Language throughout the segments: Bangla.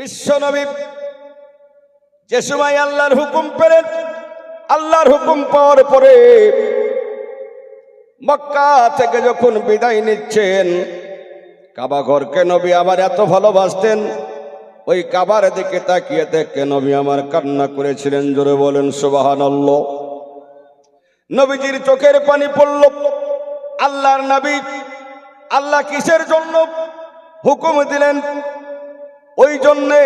বিশ্বনবী যে সময় আল্লাহর হুকুম পেলেন, আল্লাহর হুকুম পাওয়ার পরে মক্কা থেকে যখন বিদায় নিচ্ছেন, কাবা ঘরকে নবী আবার এত ভালোবাসতেন, ওই কাবার দিকে তাকিয়ে দেখে নবী আমার কান্না করেছিলেন। জোরে বলেন সুবহানাল্লাহ। নবীজির চোখের পানি পড়ল। আল্লাহর নবী আল্লাহ কিসের জন্য হুকুম দিলেন? ওই জন্যে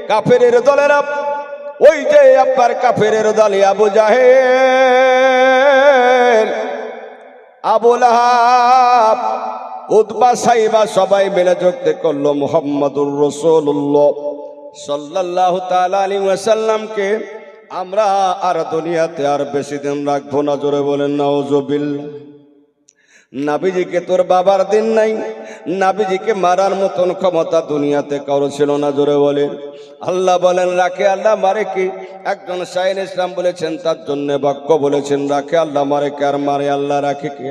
কাফেরের দলেরা, ওই যে আপনার কাফেরের দলে আবু জাহেল, আবু লাহাব, উতবা, সাইবা সবাই মিলে যুক্তি করলো মুহাম্মাদুর রাসূলুল্লাহ সাল্লাল্লাহু তাআলা আলাইহি ওয়াসাল্লামকে আমরা আর দুনিয়াতে আর বেশি দিন রাখবো না। জোরে বলেন নাউজুবিল্লাহ। নাবিজিকে তোর বাবার দিন নাই, নাবিজিকে মারার মতন ক্ষমতা দুনিয়াতে কারো ছিল না। জোরে বলেন। আল্লাহ বলেন রাখে আল্লাহ মারে কি? একজন শাইখ ইসলাম বলেছেন, তার জন্য বাক্য বলেছেন, রাখে আল্লাহ মারে কে আর মারে আল্লাহ রাখে কে?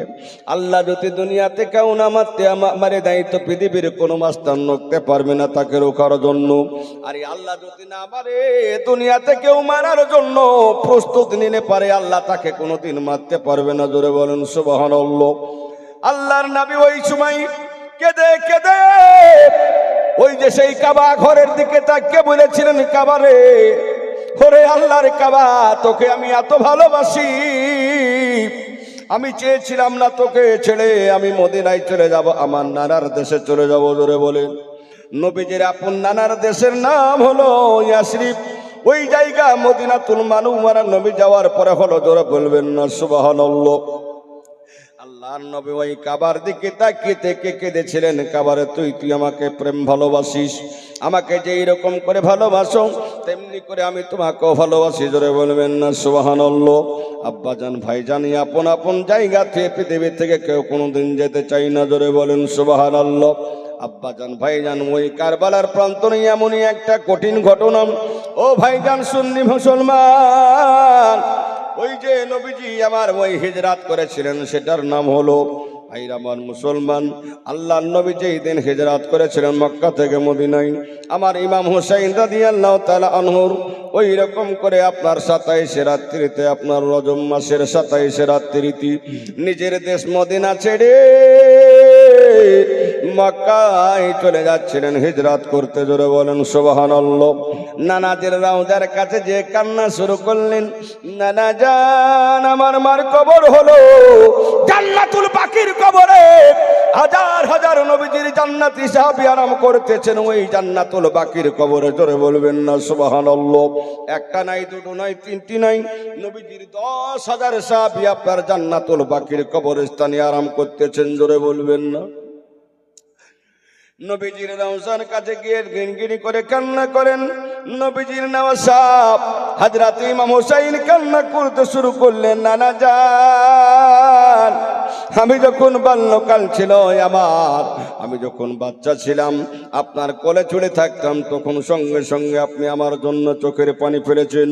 আল্লাহ যদি দুনিয়াতে কেউ না মারতে মারে দেয় তো পৃথিবীর কোনো মাস্টার নড়তে পারবে না তাকে রোখার জন্য। আর আল্লাহ যদি না মারে দুনিয়াতে কেউ মারার জন্য প্রস্তুত নিতে পারে, আল্লাহ তাকে কোনোদিন মারতে পারবে না। জোরে বলেন সুবহানাল্লাহ। আল্লাহর নবী ওই সময় কেঁদে কেঁদে ওই যে সেই কাবা ঘরের দিকে তাকিয়ে বলেছিলেন, কাবারে, ওরে আল্লাহর কাবা, তোকে আমি এত ভালোবাসি, আমি চেয়েছিলাম না তোকে ছেড়ে আমি মদিনায় চলে যাব, আমার নানার দেশে চলে যাব। জোরে বলে। নবীজির আপন নানার দেশের নাম হলো ইয়াসরিব। ওই জায়গা মদিনাতুল মুনাওয়ারা নবী যাওয়ার পরে হলো। জোরে বলবেন না সুবহানাল্লাহ। আল্লাহর নবী ওই কাবার দিকে তাকিয়ে থেকে কেঁদেছিলেন, কাবারে তুই আমাকে প্রেম ভালোবাসিস, আমাকে যে এইরকম করে ভালোবাসো তেমনি করে আমি তোমাকেও ভালোবাসি। জোরে বলবেন না সুবহানাল্লাহ। আব্বাজান ভাইজান আপন আপন জায়গা থেকে পৃথিবী থেকে কেউ কোনোদিন যেতে চাই না। জোরে বলেন সুবহানাল্লাহ। আব্বাজান ভাইজান ওই কারবালার প্রান্তরে এমনই একটা কঠিন ঘটনা। ও ভাইজান সুন্নি মুসলমান, ওই যে নবীজি আমার ওই হিজরাত করেছিলেন সেটার নাম হলো, ভাইরা আমার মুসলমান, আল্লাহর নবী যেই দিন হিজরাত করেছিলেন মক্কা থেকে মদিনায়, আমার ইমাম হুসাইন রাদিয়াল্লাহু তাআলা আনহুর ওই রকম করে আপনার 27 রাত্রিতে, আপনার রজব মাসের 27 রাত্রিতে নিজের দেশ মদিনা ছেড়ে মক্কায় চলে যাচ্ছিলেন হিজরাত করতে। জোরে বলেন সুবহানাল্লাহ। নানাদের রাউদার কাছে যে কান্না শুরু করলেন, নানা জান আমার মার কবর হলো জান্নাতুল বাকির কবরে, হাজার হাজার নবীজির জান্নাতি সাহাবী আরাম করতেছেন ওই জান্নাতুল বাকির কবরে। জোরে বলবেন না সুবহানাল্লাহ। একটা নাই, দুটো নাই, তিনটি নাই, নবীজির 10,000 সাহাবী আপনার জান্নাতুল বাকির কবরস্থানে আরাম করতেছেন। জোরে বলবেন না। নবীজির রওজার কাছে গিয়ে গিনগিনি করে কান্না করেন। নবীজির নওয়াব হযরত ইমাম হুসাইন কান্না করতে শুরু করলেন, নানা জান আমি যখন বাল্যকাল ছিল আমার, আমি যখন বাচ্চা ছিলাম আপনার কোলে চড়ে থাকতাম, তখন সঙ্গে সঙ্গে আপনি আমার জন্য চোখের পানি ফেলেছেন।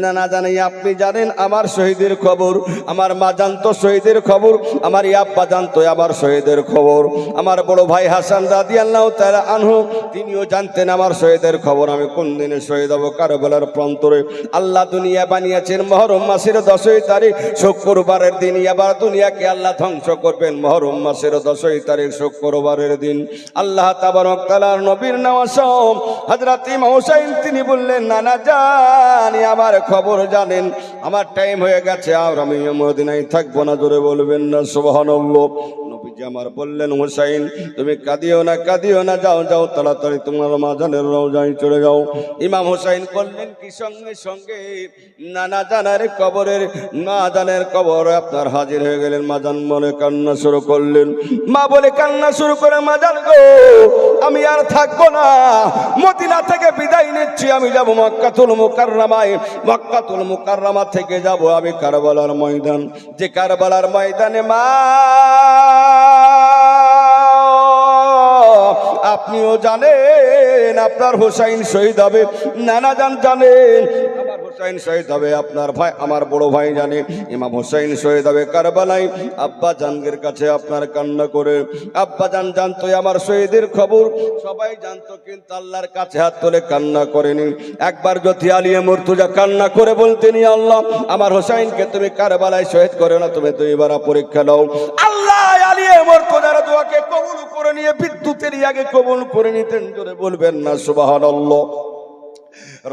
নানা জানি আপনি জানেন আমার শহীদের খবর, আমার মা জানতো শহীদের খবর, আমার আব্বা জানতো আমার শহীদের খবর, আমার বড় ভাই হাসান রাদিয়াল্লাহু তাআলা আনহু তিনিও জানতেন আমার শহীদের খবর। আমি কোন দিনে শহীদ হব কারবালার প্রান্তরে। আল্লাহ দুনিয়া বানিয়েছেন মুহররম মাসের 10 তারিখ শুক্রবারের দিন, এবার দুনিয়াকে আল্লাহ ধ্বংস করবেন মুহররম মাসের 10 তারিখ শুক্রবারের দিন। আল্লাহ তাবারক তাআলার নবীর নওয়াব হযরত ইমাম হুসাইন তিনি বললেন, নানা জানি আমার খবর জানেন, আমার টাইম হয়ে গেছে, আর আমি মদিনায় থাকবো না। জোরে বলবেন না সুবহানাল্লাহ। নবীজি আমার বললেন, হুসাইন তুমি কাঁদিও না, কাঁদিও না, যাও যাও তাড়াতাড়ি তোমার মা জানের রওজায় চলে যাও। ইমাম হুসাইন করলেন কি, সঙ্গে সঙ্গে নানা জানের কবরের, মা জানের কবর আপনার হাজির হয়ে গেলেন। মা জান মনে কান্না শুরু করলেন, মা বলে কান্না শুরু করে, মা জান গো আমি আর থাকবো না, মদিনা থেকে বিদায় নিচ্ছি, আমি যাব মক্কাতুল মুকাররমায়, মক্কাতুল মুকাররমা থেকে যাব আমি কারবালার ময়দান, যে কারবালার ময়দানে মা আপনিও জানেন আপনার হুসাইন শহীদ হবে, নানা জান জানেন আমার হুসাইন শহীদ হবে আপনার ভাই, আমার বড় ভাই জানে ইমাম হুসাইন শহীদ হবে কারবালায়। আব্বা জানগের কাছে আপনার কান্না করে, আব্বা জান জানতো আমার শহীদের খবর, সবাই জানতো, কিন্তু আল্লাহর কাছে হাত তুলে কান্না করেনি। একবার যদি আলিয়ে মুর্তজা কান্না করে বলতেন, আল্লাহ আমার হুসাইনকে তুমি কারবালায় শহীদ করে না, তুমি দুইবার পরীক্ষা নাও। আল্লাহ আলিয়ে মুর্তজার দোয়াকে কবুল করে নিয়ে বিদ্যুতের আগে কবুল করে নিতেন। জোরে বলবেন না সুবহানাল্লাহ।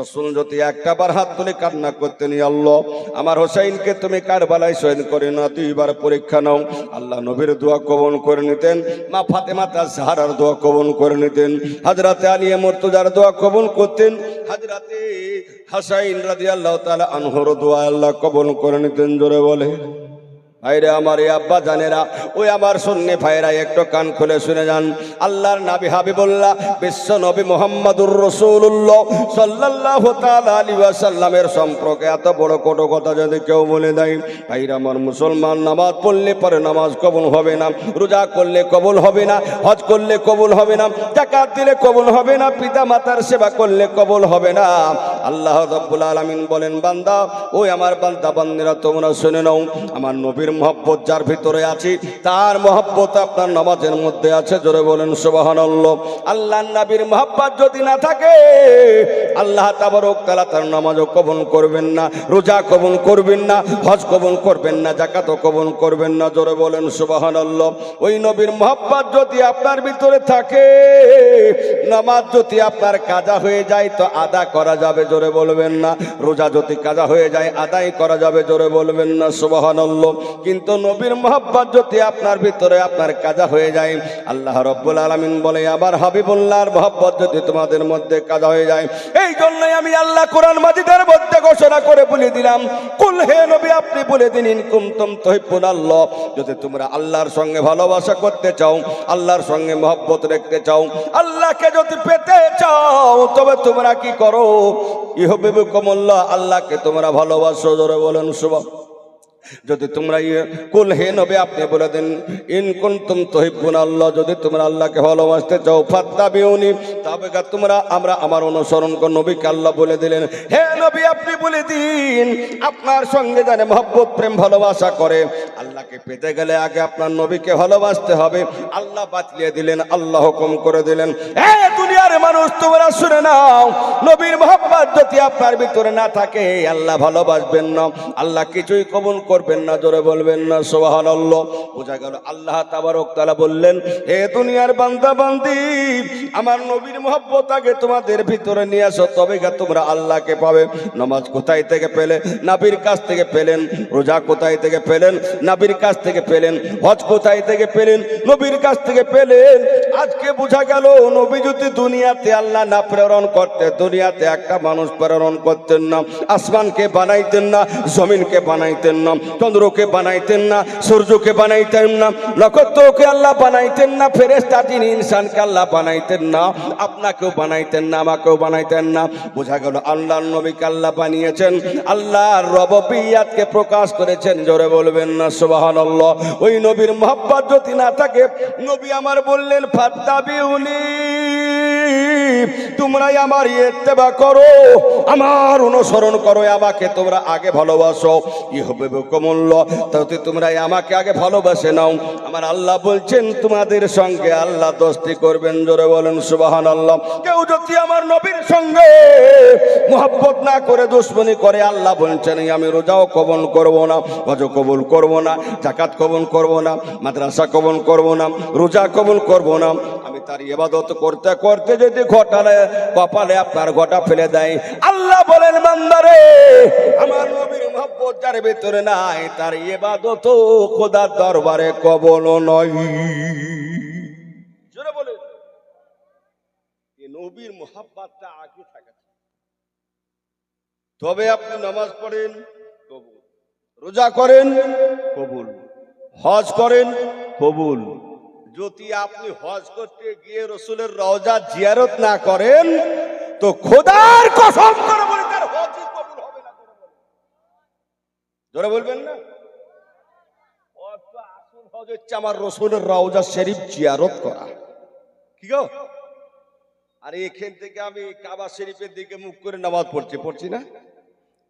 রাসূল যদি একটা বার হাত তুলে কান্না করতেন, আল্লাহ আমার হোসাইনকে তুমি কারবালায় শহীদ করে না, দুইবার পরীক্ষা নাও। আল্লাহ নবীর দোয়া কবুল করে নিতেন, মা ফাতেমা তাজহারার দোয়া কবুল করে নিতেন, হযরতে আলী মুর্তজার দোয়া কবুল করতেন, হযরতে হাসাইন রাদিয়াল্লাহু তাআলা আনহুর দোয়া আল্লাহ কবুল করে নিতেন। জোরে বলে ভাইরে আমার, এই আব্বা জানেরা, ওই আমার সুন্নি ভাইরা একটু কান খুলে শুনে যান। আল্লাহর নবী হাবিবুল্লাহ বিশ্ব নবী মুহাম্মদুর রাসূলুল্লাহ সাল্লাল্লাহু তাআলা আলাইহি ওয়াসাল্লামের সম্পর্কে এত বড় কটু কথা যদি কেউ বলে দেয়, ভাইরা আমার মুসলমান, নামাজ পড়লে পরে নামাজ কবুল হবে না, রোজা করলে কবুল হবে না, হজ করলে কবুল হবে না, যাকাত দিলে কবুল হবে না, পিতা মাতার সেবা করলে কবুল হবে না। আল্লাহ রাব্বুল আলামিন বলেন, বান্দা, ওই আমার বান্দা বান্দিরা তোমরা শুনে নাও, আমার নবীর মহব্বত যার ভিতরে আছে তার মহব্বত আপনার নামাজের মধ্যে আছে। জোরে বলেন সুবহানাল্লাহ। আল্লাহর নবীর মহব্বত যদি না থাকে, আল্লাহ তাবারক তাআলা তার নামাজও কবুল করবেন না, রোজা কবুল করবেন না, হজ কবুল করবেন না, যাকাতও কবুল করবেন না। জোরে বলেন সুবহানাল্লাহ। ওই নবীর মহব্বত যদি আপনার ভিতরে থাকে, নামাজ যদি আপনার কাজা হয়ে যায় তো আদা করা যাবে। জোরে বলবেন না। রোজা যদি কাজা হয়ে যায় আদায় করা যাবে। জোরে বলবেন না সুবহানাল্লাহ। কিন্তু নবীর মহব্বত যদি আপনার ভিতরে আপনার কাজা হয়ে যায়, আল্লাহ রাব্বুল আলামিন বলে, আবার হাবিবুল্লাহর মহব্বত যদি তোমাদের মধ্যে কাজা হয়ে যায়, এই জন্যই আমি আল্লাহ কোরআন মাজিদের মধ্যে ঘোষণা করে বলে দিলাম, কুল হে নবী আপনি বলে দিন, ইন কুনতুম তুহিব্বুনাল্লাহ, যদি তোমরা আল্লাহর সঙ্গে ভালোবাসা করতে চাও, আল্লাহর সঙ্গে মহব্বত রাখতে চাও, আল্লাহকে যদি পেতে চাও, তবে তোমরা কি করো, ইউহিব্বুকুমুল্লাহ, আল্লাহকে তোমরা ভালোবাসো। জোরে বলেন সুবহানাল্লাহ। যদি তোমরা কুল হে নবী আপনি বলে দিন, ইন কুনতুম তুহিব্বুনাল্লাহ, যদি তোমরা আল্লাহকে ভালোবাসতে চাও, ফাত্তাবিউনি, তবে তোমরা আমরা আমার অনুসরণ করো। নবীকে আল্লাহ বলে দিলেন, হে নবী আপনি বলে দিন, আপনার সঙ্গে যারা মহব্বত প্রেম ভালোবাসা করে, আল্লাহকে পেতে গেলে আগে আপনার নবীকে ভালোবাসতে হবে। আল্লাহ বাতলিয়ে দিলেন, আল্লাহ হুকুম করে দিলেন, হে দুনিয়ার মানুষ তোমরা শুনে নাও, নবীর মহব্বত যদি আপনার ভিতরে না থাকে, আল্লাহ ভালোবাসবেন না, আল্লাহ কিছুই কবুল করবেন না। জোরে বলবেন না সুবহানাল্লাহ। বোঝা গেল আল্লাহ তাবারক তাআলা বললেন, হে দুনিয়ার বান্দা বান্দি, আমার নবীর মহব্বত আগে তোমাদের ভিতরে নিয়ে আসো, তবে তোমরা আল্লাহকে পাবে। নামাজ কোথায় থেকে পেলে? নবীর কাছ থেকে পেলেন। রোজা কোথায় থেকে পেলেন? নবীর কাছ থেকে পেলেন। হজ কোথায় থেকে পেলেন? নবীর কাছ থেকে পেলেন। আজকে বোঝা গেল, নবী যদি দুনিয়াতে আল্লাহ না প্রেরণ করতে, দুনিয়াতে একটা মানুষ প্রেরণ করতেন না, আসমানকে বানাইতেন না, জমিনকে বানাইতেন না, চন্দ্রকে বানাইতেন না, সূর্যকে বানাইতেন না, নক্ষত্রকে আল্লাহ বানাইতেন না, ফেরেশতা জিন ইনসানকে আল্লাহ বানাইতেন না, আপনাকেও বানাইতেন না, আমাকেও বানাইতেন না। বোঝা গেল আল্লাহর নবীকে আল্লাহ বানিয়েছেন, আল্লাহর রব্বিয়াতকে প্রকাশ করেছেন। জোরে বলবেন না সুবহানাল্লাহ। ওই নবীর মহব্বত যদি না থাকে, নবী আমার বললেন, ফাত্তাবিউনি, তোমরাই আমার ইত্তেবা করো, আমার অনুসরণ করো, আমাকে তোমরা আগে ভালোবাসো। ইউহিব্বুকুমুল্লাহ, তাতে তোমরা আমাকে আগে ভালোবাসে নাও। আমার আল্লাহ বলছেন, তোমাদের সঙ্গে আল্লাহ দোস্তি করবেন। জোরে বলেন সুবহানাল্লাহ। কেউ যদি আমার নবীর সঙ্গে মহব্বত না করে দুশমনি করে, আল্লাহ বলছেন, আমি রোজাও কবুল করব না, হজ কবুল করব না, যাকাত কবুল করব না, মাদ্রাসা কবুল করব না, রোজা কবুল করব না, আমি তার ইবাদত করতে করতে যদি ঘটালে কপালে আপনার ঘটা ফেলে দেয়, আল্লাহ বলেন, বান্দারে, আমার নবীর মহব্বত যার ভিতরে নাই, তার ইবাদত খোদার দরবারে কবুল নয়। জোরে বলে, এই নবীর মহব্বতটা আগে থাকে, তবে আপনি নামাজ পড়েন কবুল, রোজা করেন কবুল, হজ করেন কবুল। যদি আপনি হজ করতে গিয়ে রাসূলের রওজা জিয়ারত না করেন, তো খোদার কসম করে বলে তার হজই কবুল হবে না। জোরে বলবেন না। আসল হজ হচ্ছে আমার রাসূলের রওজা শরীফ জিয়ারত করা। কি গো, আর এখান থেকে আমি কাবা শরীফের দিকে মুখ করে নামাজ পড়ছি না?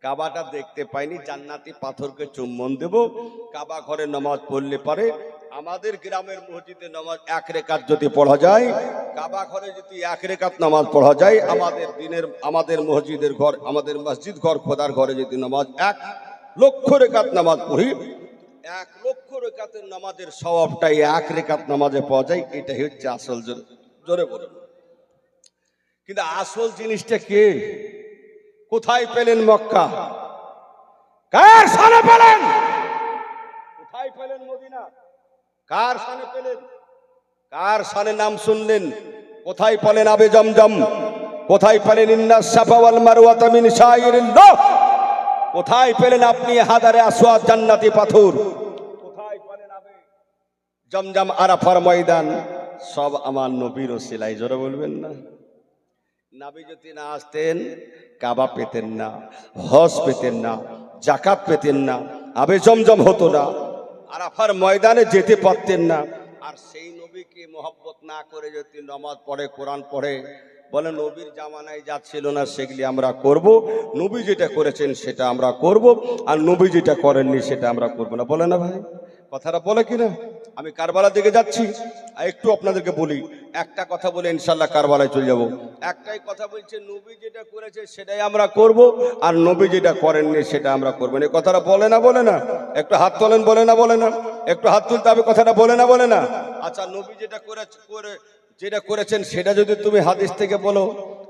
কাবাটা দেখতে পাইনি, জান্নাতি পাথরকে চুম্বন দেব। কাবা ঘরে নামাজ পড়লে পারে আমাদের গ্রামের মসজিদে নামাজ 1 রাকাত যদি পড়া যায়, কাবা ঘরে যদি 1 রাকাত নামাজ পড়া যায়, আমাদের মসজিদের ঘর, আমাদের মসজিদ ঘর খোদার ঘরে যদি নামাজ 1 লক্ষ রাকাত নামাজ পড়ি, 1 লক্ষ রাকাতের নামাজের সওয়াবটাই 1 রাকাত নামাজে পাওয়া যায়। এটাই হচ্ছে আসল। জোরে বলুন। কিন্তু আসল জিনিসটা কে, কোথায় পেলেন? মক্কা। কার সানে পেলেন? কোথায় পেলেন? মদিনা। কার সানে পেলেন? কার সানে নাম শুনলেন? কোথায় পেলেন আবে জমজম? কোথায় পেলেন ইন্নাস সাফা ওয়াল মারওয়াতা মিন শাইরিল্লাহ? কোথায় পেলেন আপনি হাজারে আসওয়াদ জান্নাতি পাথর? কোথায় পেলেন আবে জমজম আরাফার ময়দান? সব আমার নবীর ওসিলায়। জোরে বলবেন না? নবী যদি না আসতেন কাবা পেতেন না, হজ পেতেন না, জাকাত পেতেন না, আবে জমজম হতো না, আরাফার ময়দানে যেতে পারতেন না। আর সেই নবীকে মহব্বত না করে যদি নামাজ পড়ে, কোরআন পড়ে, বলে নবীর জামানায় যা ছিল না সেগুলি আমরা করব, নবী যেটা করেছেন সেটা আমরা করব, আর নবী যেটা করেননি সেটা আমরা করব না। বলে না ভাই? কথাটা বলে কিনা? আমি কারবালার দিকে যাচ্ছি, একটু আপনাদেরকে বলি, একটা কথা বলে ইনশাল্লাহ কারবালায় চলে যাব। একটাই কথা বলছে, নবী যেটা করেছে সেটাই আমরা করব, আর নবী যেটা করেননি সেটা আমরা করব না। এই কথাটা বলে না? বলে না? একটু হাত তোলেন। বলে না? বলে না? একটু হাত তুলতে হবে। কথাটা বলে না? বলে না? আচ্ছা, নবী যেটা করেছেন সেটা যদি তুমি হাদিস থেকে বলো,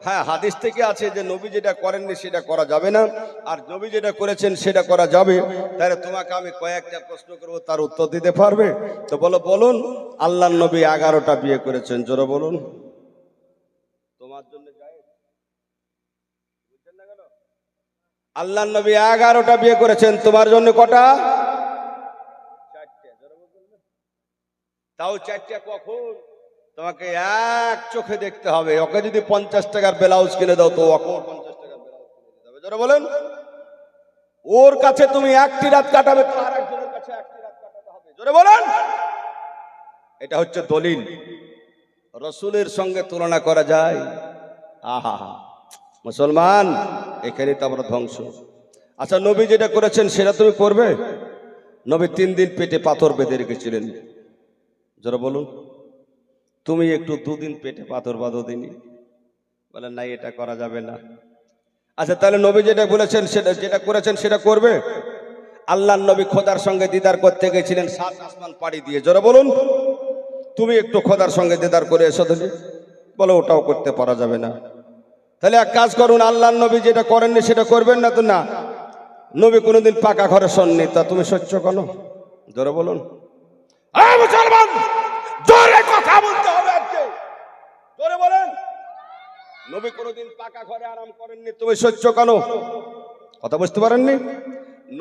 হ্যাঁ হাদিস থেকে আছে যে নবী যেটা করেননি সেটা করা যাবে না, আর নবী যেটা করেছেন সেটা করা যাবে, তাহলে তোমাকে আমি কয়েকটা প্রশ্ন করবো, তার উত্তর দিতে পারবে? তো বলুন। আল্লাহর নবী 11টা বিয়ে করেছেন। জোরে বলুন। তোমার জন্য আল্লাহর নবী 11টা বিয়ে করেছেন, তোমার জন্য কটা? 4টে। তাও 4টে কখন? তোমাকে এক চোখে দেখতে হবে। ওকে যদি 50 টাকার ব্লাউজ কিনে দাও তো ওকে 50 টাকার ব্লাউজ কিনে দিতে হবে। জোরে বলেন। ওর কাছে তুমি 1টি রাত কাটাবে, তো আরেকজনের কাছে 1টি রাত কাটাতে হবে। জোরে বলেন। এটা হচ্ছে দলিল। রাসূলের সঙ্গে তুলনা করা যায়? আহা মুসলমান, এখানে তো আমরা ধ্বংস। আচ্ছা, নবী যেটা করেছেন সেটা তুমি করবে? নবী 3 দিন পেটে পাথর বেঁধে রেখেছিলেন। জোরে বলুন। তুমি একটু 2 দিন পেটে পাথর বাঁধো দিনি, বলেন নাই এটা করা যাবে না। আচ্ছা, তাহলে নবী যেটা বলেছেন যেটা করেছেন সেটা করবে? আল্লাহর নবী খোদার সঙ্গে দিদার করতে গেছিলেন 7 আসমান পাড়ি দিয়ে। জোরে বলুন। তুমি একটু খোদার সঙ্গে দিদার করে এসো দিলি, বলো ওটাও করতে পারা যাবে না। তাহলে এক কাজ করুন, আল্লাহর নবী যেটা করেননি সেটা করবেন না তো? না, নবী কোনোদিন পাকা ঘরে শোননি, তা তুমি সহ্য করো? জোরে বলুন। মুসলমান, জোরে কথা বলতে হবে আজকে। জোরে বলেন। নবী কোনোদিন পাকা ঘরে আরাম করেননি, তুমি সহ্য কেন? কথা বুঝতে পারেননি?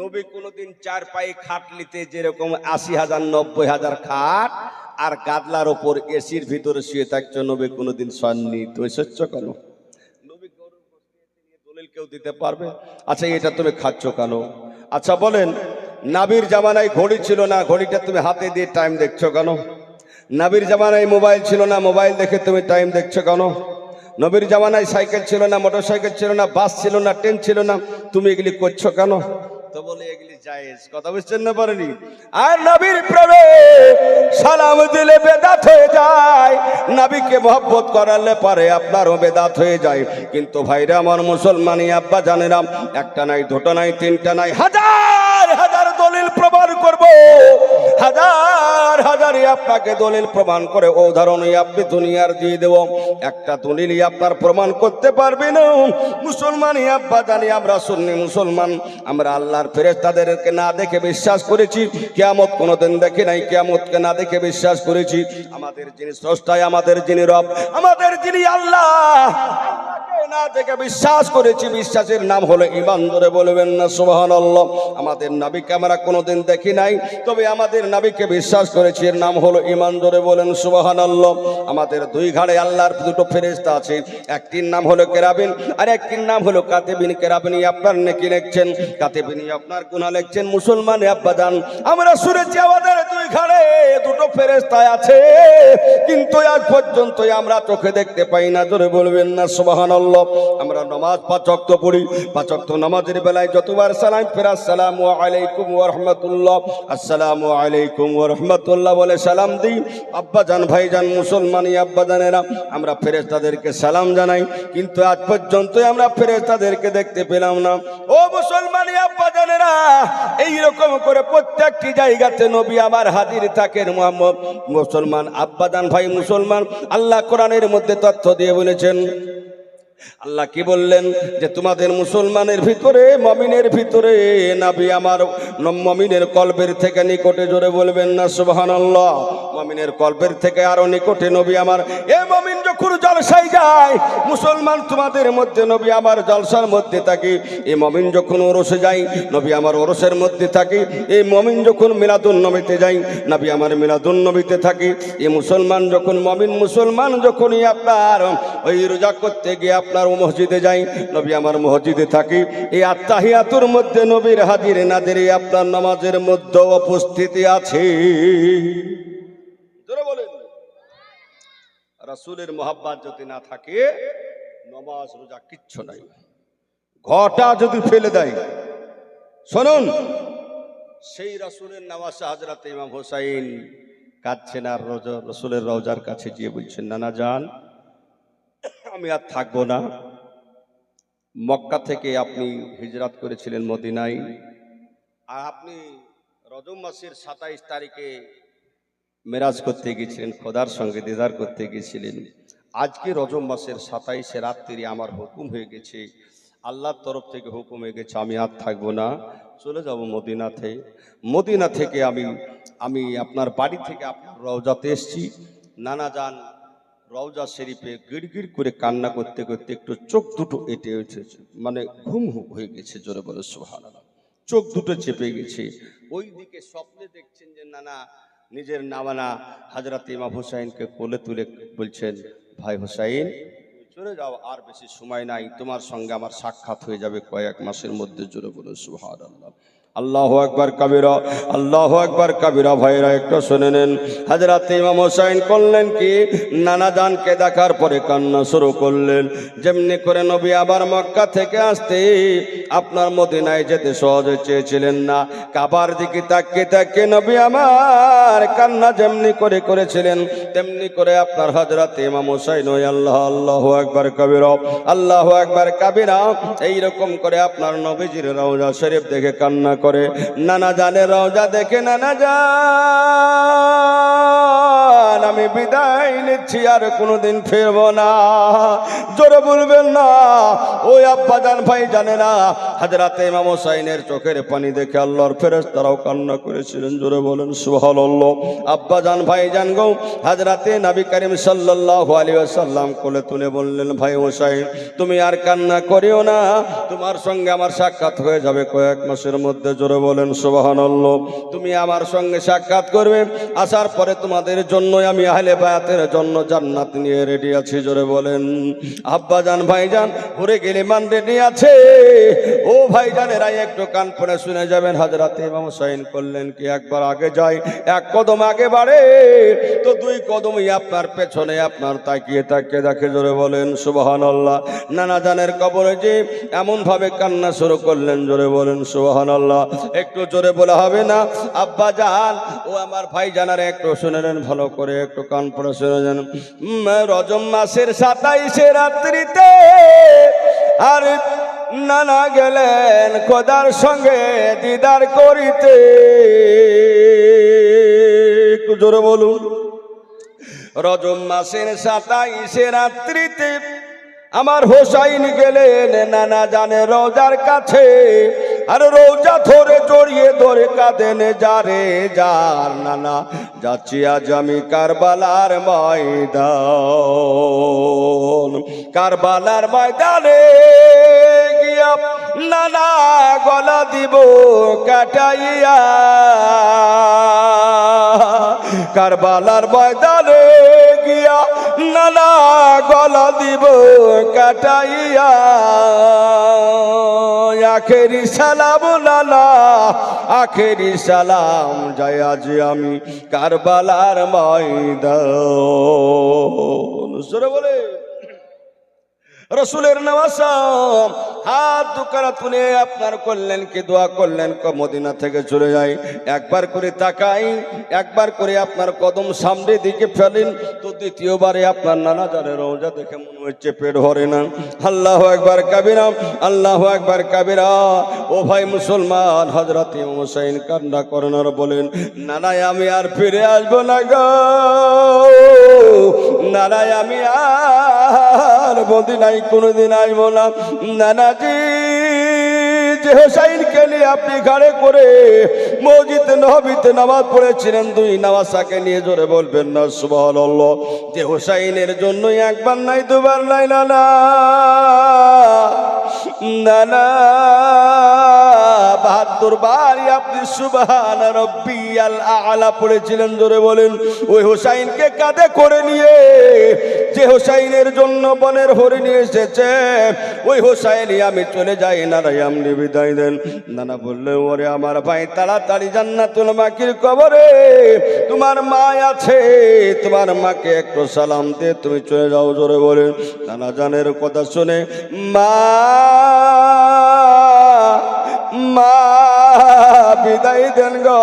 নবী কোনোদিন 4 পায়ে খাটলিতে যেরকম 80,000 90,000 খাট আর গাদলার ওপর এসির ভিতরে শুয়ে থাকছো, নবী কোনোদিন শোননি, তুমি সহ্য কেন? নবী গরুর গোশত নিয়ে দলিল কেউ দিতে পারবে? আচ্ছা, এটা তুমি খাচ্ছ কেন? আচ্ছা বলেন, নবীর জামানায় ঘড়ি ছিল না, ঘড়িটা তুমি হাতে দিয়ে টাইম দেখছো কেন? নবীর জামানায় মোবাইল ছিল না, মোবাইল দেখে তুমি টাইম দেখছো কেন? নবীর জামানায় সাইকেল ছিল না, মোটরসাইকেল ছিল না, বাস ছিল না, ট্রেন ছিল না, তুমি এগুলি করছো কেন? তো বলে এগুলি জায়েজ। কথা বুঝছেন না? পারেনি? আর নবীর প্রেমে সালাম দিলে বেদাত হয়ে যায়, নবীকে মহব্বত করালে পারে আপনারও বেদাত হয়ে যায়। কিন্তু ভাইরা আমার, মুসলমানি আব্বা জানেরাম, একটা নাই, দুটো নাই, 3টা নাই, হাজার হাজার দলিল প্রমাণ করব, হাজার হাজারই আপনাকে দলিল প্রমাণ করে উদাহরণই আপনি দুনিয়ার দিয়ে দেব, একটা দলিলই আপনার প্রমাণ করতে পারবে না। মুসলমানই আব্বা জানি, আমরা সুন্নি মুসলমান, আমরা আল্লাহর ফেরেশতাদেরকে না দেখে বিশ্বাস করেছি, কিয়ামত কোনোদিন দেখি নাই, কিয়ামতকে না দেখে বিশ্বাস করেছি। আমাদের যিনি স্রষ্টা, আমাদের যিনি রব, আমাদের যিনি আল্লাহ, না থেকে বিশ্বাস করেছি, বিশ্বাসের নাম হলো ঈমান। ধরে বলবেন না সুবহানাল্লাহ। আমাদের নবীকে আমরা কোনোদিন দেখি নাই, তবে আমাদের নবীকে বিশ্বাস করেছি, এর নাম হলো ঈমান। ধরে বলেন সুবহানাল্লাহ। আমাদের 2 ঘাড়ে আল্লাহর 2টো ফেরেশতা আছে, একটির নাম হলো কেরাবিন আর একটির নাম হলো কাতিবিন। কেরাবিনী আপনার নেকি লিখছেন, কাতিবিনী আপনার গুনাহ লিখছেন। মুসলমান আব্বাদান, আমরা শুনেছি আমাদের 2 ঘাড়ে 2টো ফেরেশতা আছে, কিন্তু আজ পর্যন্ত আমরা চোখে দেখতে পাই না। ধরে বলবেন না সুবহানাল্লাহ। সুবহানাল্লাহ। আমরা নামাজ 5 ওয়াক্ত পড়ি, 5 ওয়াক্ত নামাজের বেলায় যতবার সালাম ফেরা আসসালামু আলাইকুম ওয়া রাহমাতুল্লাহ, আসসালামু আলাইকুম ওয়া রাহমাতুল্লাহ বলে সালাম দিই। আব্বাজান ভাইজান মুসলমানি আব্বাজানেরা, আমরা ফেরেশতাদেরকে সালাম জানাই, কিন্তু আজ পর্যন্ত আমরা ফেরেশতাদেরকে দেখতে পেলাম না। ও মুসলমানি আব্বাজানেরা, এইরকম করে প্রত্যেকটি জায়গাতে নবী আমার হাজির থাকেন। মুহাম্মদ মুসলমান আব্বাজান ভাই মুসলমান, আল্লাহ কোরআনের মধ্যে তথ্য দিয়ে বলেছেন, আল্লাহ কি বললেন যে তোমাদের মুসলমানের ভিতরে মুমিনের ভিতরে নবী আমার মুমিনের কলবের থেকে নিকটে, জোরে বলবেন না সুবহানাল্লাহ। মুমিনের কলবের থেকে আরো নিকটে নবী আমার। এ মুমিন যখন জলসায় যায়, মুসলমান তোমাদের মধ্যে নবী আমার জলসার মধ্যে থাকি। এই মুমিন যখন ওরসে যায়, নবী আমার ওরসের মধ্যে থাকি। এই মুমিন যখন মিলাদুন নবীতে যায়, নবী আমার মিলাদুন নবীতে থাকি। এই মুসলমান যখন মুমিন মুসলমান যখনই আপনার ওই রোজা করতে গিয়ে আপনার মসজিদে যাই, নবী আমার মসজিদে থাকি। এই আত্তাহিয়াতুর মধ্যে নবীর হাজির নাজির আপনার নামাজের মধ্যে উপস্থিতি আছে। জোরে বলেন। রাসূলের মহব্বত যদি না থাকে, নামাজ রোজা কিচ্ছু নাই। ঘটা যদি ফেলে দেয়, শুনুন, সেই রাসূলের নওয়াসা হযরত ইমাম হোসাইন কাঁদছেন আর রাসূলের রওজার কাছে গিয়ে বলছেন, নানা জান আমি আর থাকবো না। মক্কা থেকে আপনি হিজরত করেছিলেন মদিনায়, আর আপনি রজব মাসের 27 তারিখে মেরাজ করতে গিয়েছিলেন, খোদার সঙ্গে দিদার করতে গিয়েছিলেন। আজকে রজব মাসের 27 রাত্রি আমার হুকুম হয়ে গেছে, আল্লাহর তরফ থেকে হুকুম হয়ে গেছে, আমি আর থাকবো না, চলে যাব মদিনাতে। মদিনা থেকে আমি আপনার বাড়ি থেকে আপনার রওজাতে এসেছি। নানা যান রওজা শরীফে গিড়গিড় করে কান্না করতে করতে একটু চোখ দুটো এঁটে উঠেছে, মানে ঘুম হয়ে গেছে, জোরে বলে সুবহানাল্লাহ। চোখ দুটো চেপে গেছে। ওই দিকে স্বপ্নে দেখছেন যে নানা নিজের নামানা হযরত ইমাম হুসাইনকে কোলে তুলে বলছেন, ভাই হুসাইন চলে যাও, আর বেশি সময় নাই, তোমার সঙ্গে আমার সাক্ষাৎ হয়ে যাবে কয়েক মাসের মধ্যে, জোরে বলে সুবহানাল্লাহ। আল্লাহু আকবার কাবীরা, আল্লাহু আকবার কাবীরা। ভাইরা একটু শুনে নেন, হযরত ইমাম হোসেন করলেন কি, নানা জানকে দেখার পরে কান্না শুরু করলেন। যেমনি করে নবী আবার মক্কা থেকে আসতে আপনার মদিনায় যেতে সহজে চেয়েছিলেন না। কাবার দিকে তাকিয়ে তাকিয়ে নবী আমার কান্না যেমনি করে করেছিলেন, তেমনি করে আপনার হযরত ইমাম হোসেন ওই আল্লাহু আকবার কাবীরা, আল্লাহু আকবার কাবীরা এইরকম করে আপনার নবীজির রওজা শরীফ দেখে কান্না করে। নানা জানের রওজা দেখে, নানা জান আমি বিদায় নিচ্ছি, আর কোনোদিন ফিরবো না, জোরে বলবেন না। ওই আব্বাজান ভাই জানে না, হযরত ইমাম হোসেনের চোখের পানি দেখে আল্লাহর ফেরেশতারাও কান্না করেছিলেন, জোরে বলেন সুবহানাল্লাহ। আব্বাজান ভাই জান গো, হযরত নবী করিম সাল্লাল্লাহু আলাইহি ওয়াসাল্লাম কোলে তুলে বললেন, ভাই হোসেন তুমি আর কান্না করিও না, তোমার সঙ্গে আমার সাক্ষাৎ হয়ে যাবে কয়েক মাসের মধ্যে, জোরে বলেন সুবহানাল্লাহ। তুমি আমার সঙ্গে সাক্ষাৎ করবে, আসার পরে তোমাদের জন্য আমি আহলে বায়াতের জন্য জান্নাত নিয়ে রেডি আছি, জোরে বলেন। আব্বাজান ভাইজান ঘুরে গেলে মান রেডি আছে। ও ভাইজানেরা একটু কান পড়ে শুনে যাবেন, হযরত ইমাম হোসেন করলেন কি, একবার আগে যায়, এক কদম আগে বাড়ে তো 2 কদমই আপনার পেছনে আপনার তাকিয়ে তাকিয়ে দেখে, জোরে বলেন সুবহানাল্লাহ। নানা জানের কবরে যে এমন ভাবে কান্না শুরু করলেন, জোরে বলেন সুবহানাল্লাহ। একটু জোরে বলা হবে না? আব্বা জান ও আমার ভাই জানারে একটু শুনে নেন ভালো করে, একটু কান পড়ে শুনে নেন। রজব মাসের 27 রাত্রিতে আর নানা গেলেন খোদার সঙ্গে দিদার করিতে, একটু জোরে বলুন। রজব মাসের 27 রাত্রিতে আমার হোসাইন গেলেন নানা জানের রওজার কাছে, আর রওজা ধরে জড়িয়ে ধরে কাঁদেন, যারে যার নানা যাচ্ছি আজ আমি কারবালার ময়দান, কারবালার ময়দানে গিয়া নানা গলা দিব কাটাইয়া, কারবালার ময়দানে গিয়া নানা গলা দিব কাটাইয়া, আখেরি সালাম নানা আখেরি সালাম যায় আজ আমি কারবালার ময়দান, বলে রসুলের নওয়াসা হাত দুখানা তুলে আপনার করলেন কি দোয়া করলেন, মদিনা থেকে চলে যায়। একবার করে তাকাই, একবার করে আপনার কদম সামনে দিকে ফেলেন, তো দ্বিতীয়বারে আপনার নানা জানের রওজা দেখে মনে হচ্ছে পেট ভরে না। আল্লাহু আকবার কাবিরা, আল্লাহু আকবার কাবিরা। ও ভাই মুসলমান, হযরত হুসাইন কান্না করেন আর বলেন, নানাই আমি আর ফিরে আসবো না গো, নানাই আমি আর মদিনায় কোনোদিন আসবো না। নানাজি, যে হোসাইনকে নিয়ে আপনি ঘাড়ে করে মসজিদে নববীতে নামাজ পড়েছিলেন, দুই নামাজকে নিয়ে জোরে বলবেন না সুবহানাল্লাহ। যে হোসাইনের জন্য একবার নাই দুবার নাই নানা, নানা ৭২ বারই আপনি সুবহান রাব্বিয়াল আ'লা পড়েছিলেন, জোরে বলেন। ওই হোসাইনকে কাঁধে করে নিয়ে, যে হোসাইনের জন্য বনের হরিণ এসেছে, ওই হোসাইনই আমি চলে যাই, নানা আপনি বিদায় দেন। নানা বললেন, ওরে আমার ভাই, তাড়াতাড়ি জান্নাতুল বাকির কবরে তোমার মা আছে, তোমার মাকে একটু সালাম দিয়ে তুমি চলে যাও, জোরে বলেন। নানা জানের কথা শুনে মা মা বিদায় দেন গো,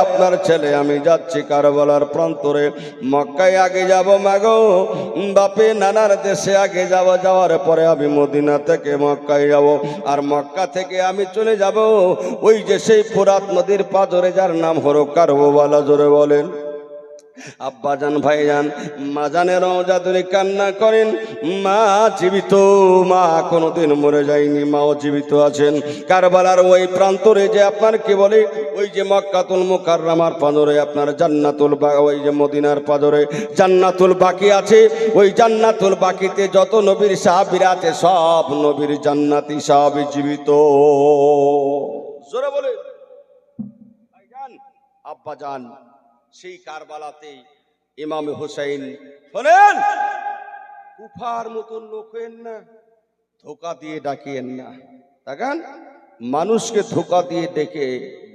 আপনার ছেলে আমি যাচ্ছি কারবালার প্রান্তরে, মক্কায় আগে যাব মাগো, বাপে নানার দেশে আগে যাব, যাওয়ার পরে আমি মদিনা থেকে মক্কায় যাব, আর মক্কা থেকে আমি চলে যাব ওই যে সেই ফোরাত নদীর পাদরে, যার নাম হলো কারবালা, জোরে বলেন। আব্বাজান ভাইজান মা জানের রওজা ধরে কান্না করেন, মা জীবিত, মা কোনোদিন মরে যায়নি, মাও জীবিত আছেন। কারবালার ওই প্রান্তরে যে আপনার কি বলে, ওই যে মক্কাতুল মুকাররমার পাদরে আপনার জান্নাতুল ওই যে মদিনার পাদরে জান্নাতুল বাকি আছে, ওই জান্নাতুল বাকিতে যত নবীর সাহাবীরা আছে, সব নবীর জান্নাতি সাহাবী জীবিত, জোরে বলে ভাইজান আব্বাজান। সেই কারবালাতে ইমাম হুসাইন, শোনেন, কুফার মতন লোক হইেন না, ধোকা দিয়ে ডাকিয়েন না। দেখেন, মানুষকে ধোকা দিয়ে ডেকে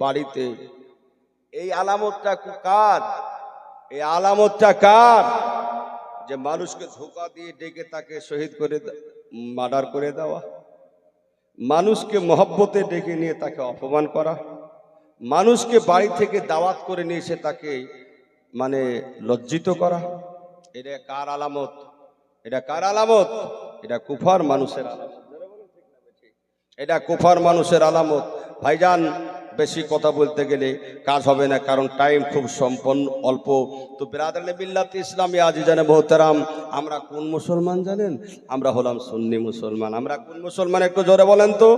বাড়িতে, এই আলামতটা কার? এই আলামতটা কার? যে মানুষকে ধোকা দিয়ে ডেকে তাকে শহীদ করে মার্ডার করে দেওয়া, মানুষকে মহব্বতে ডেকে নিয়ে তাকে অপমান করা, মানুষকে বাড়ি থেকে দাওয়াত করে নিয়ে এসে তাকে মানে লজ্জিত করা, এটা কার আলামত? এটা কার আলামত? এটা কুফার মানুষের আলামত, এটা কুফার মানুষের আলামত। ভাইজান, বেশি কথা বলতে গেলে কাজ হবে না, কারণ টাইম খুব সম্পন্ন অল্প। তো বিরাদরানে মিল্লাত ইসলামী আজিজানে মোহতারাম, আমরা কোন মুসলমান জানেন? আমরা হলাম সুন্নি মুসলমান। আমরা কোন মুসলমান একটু জোরে বলেন তো,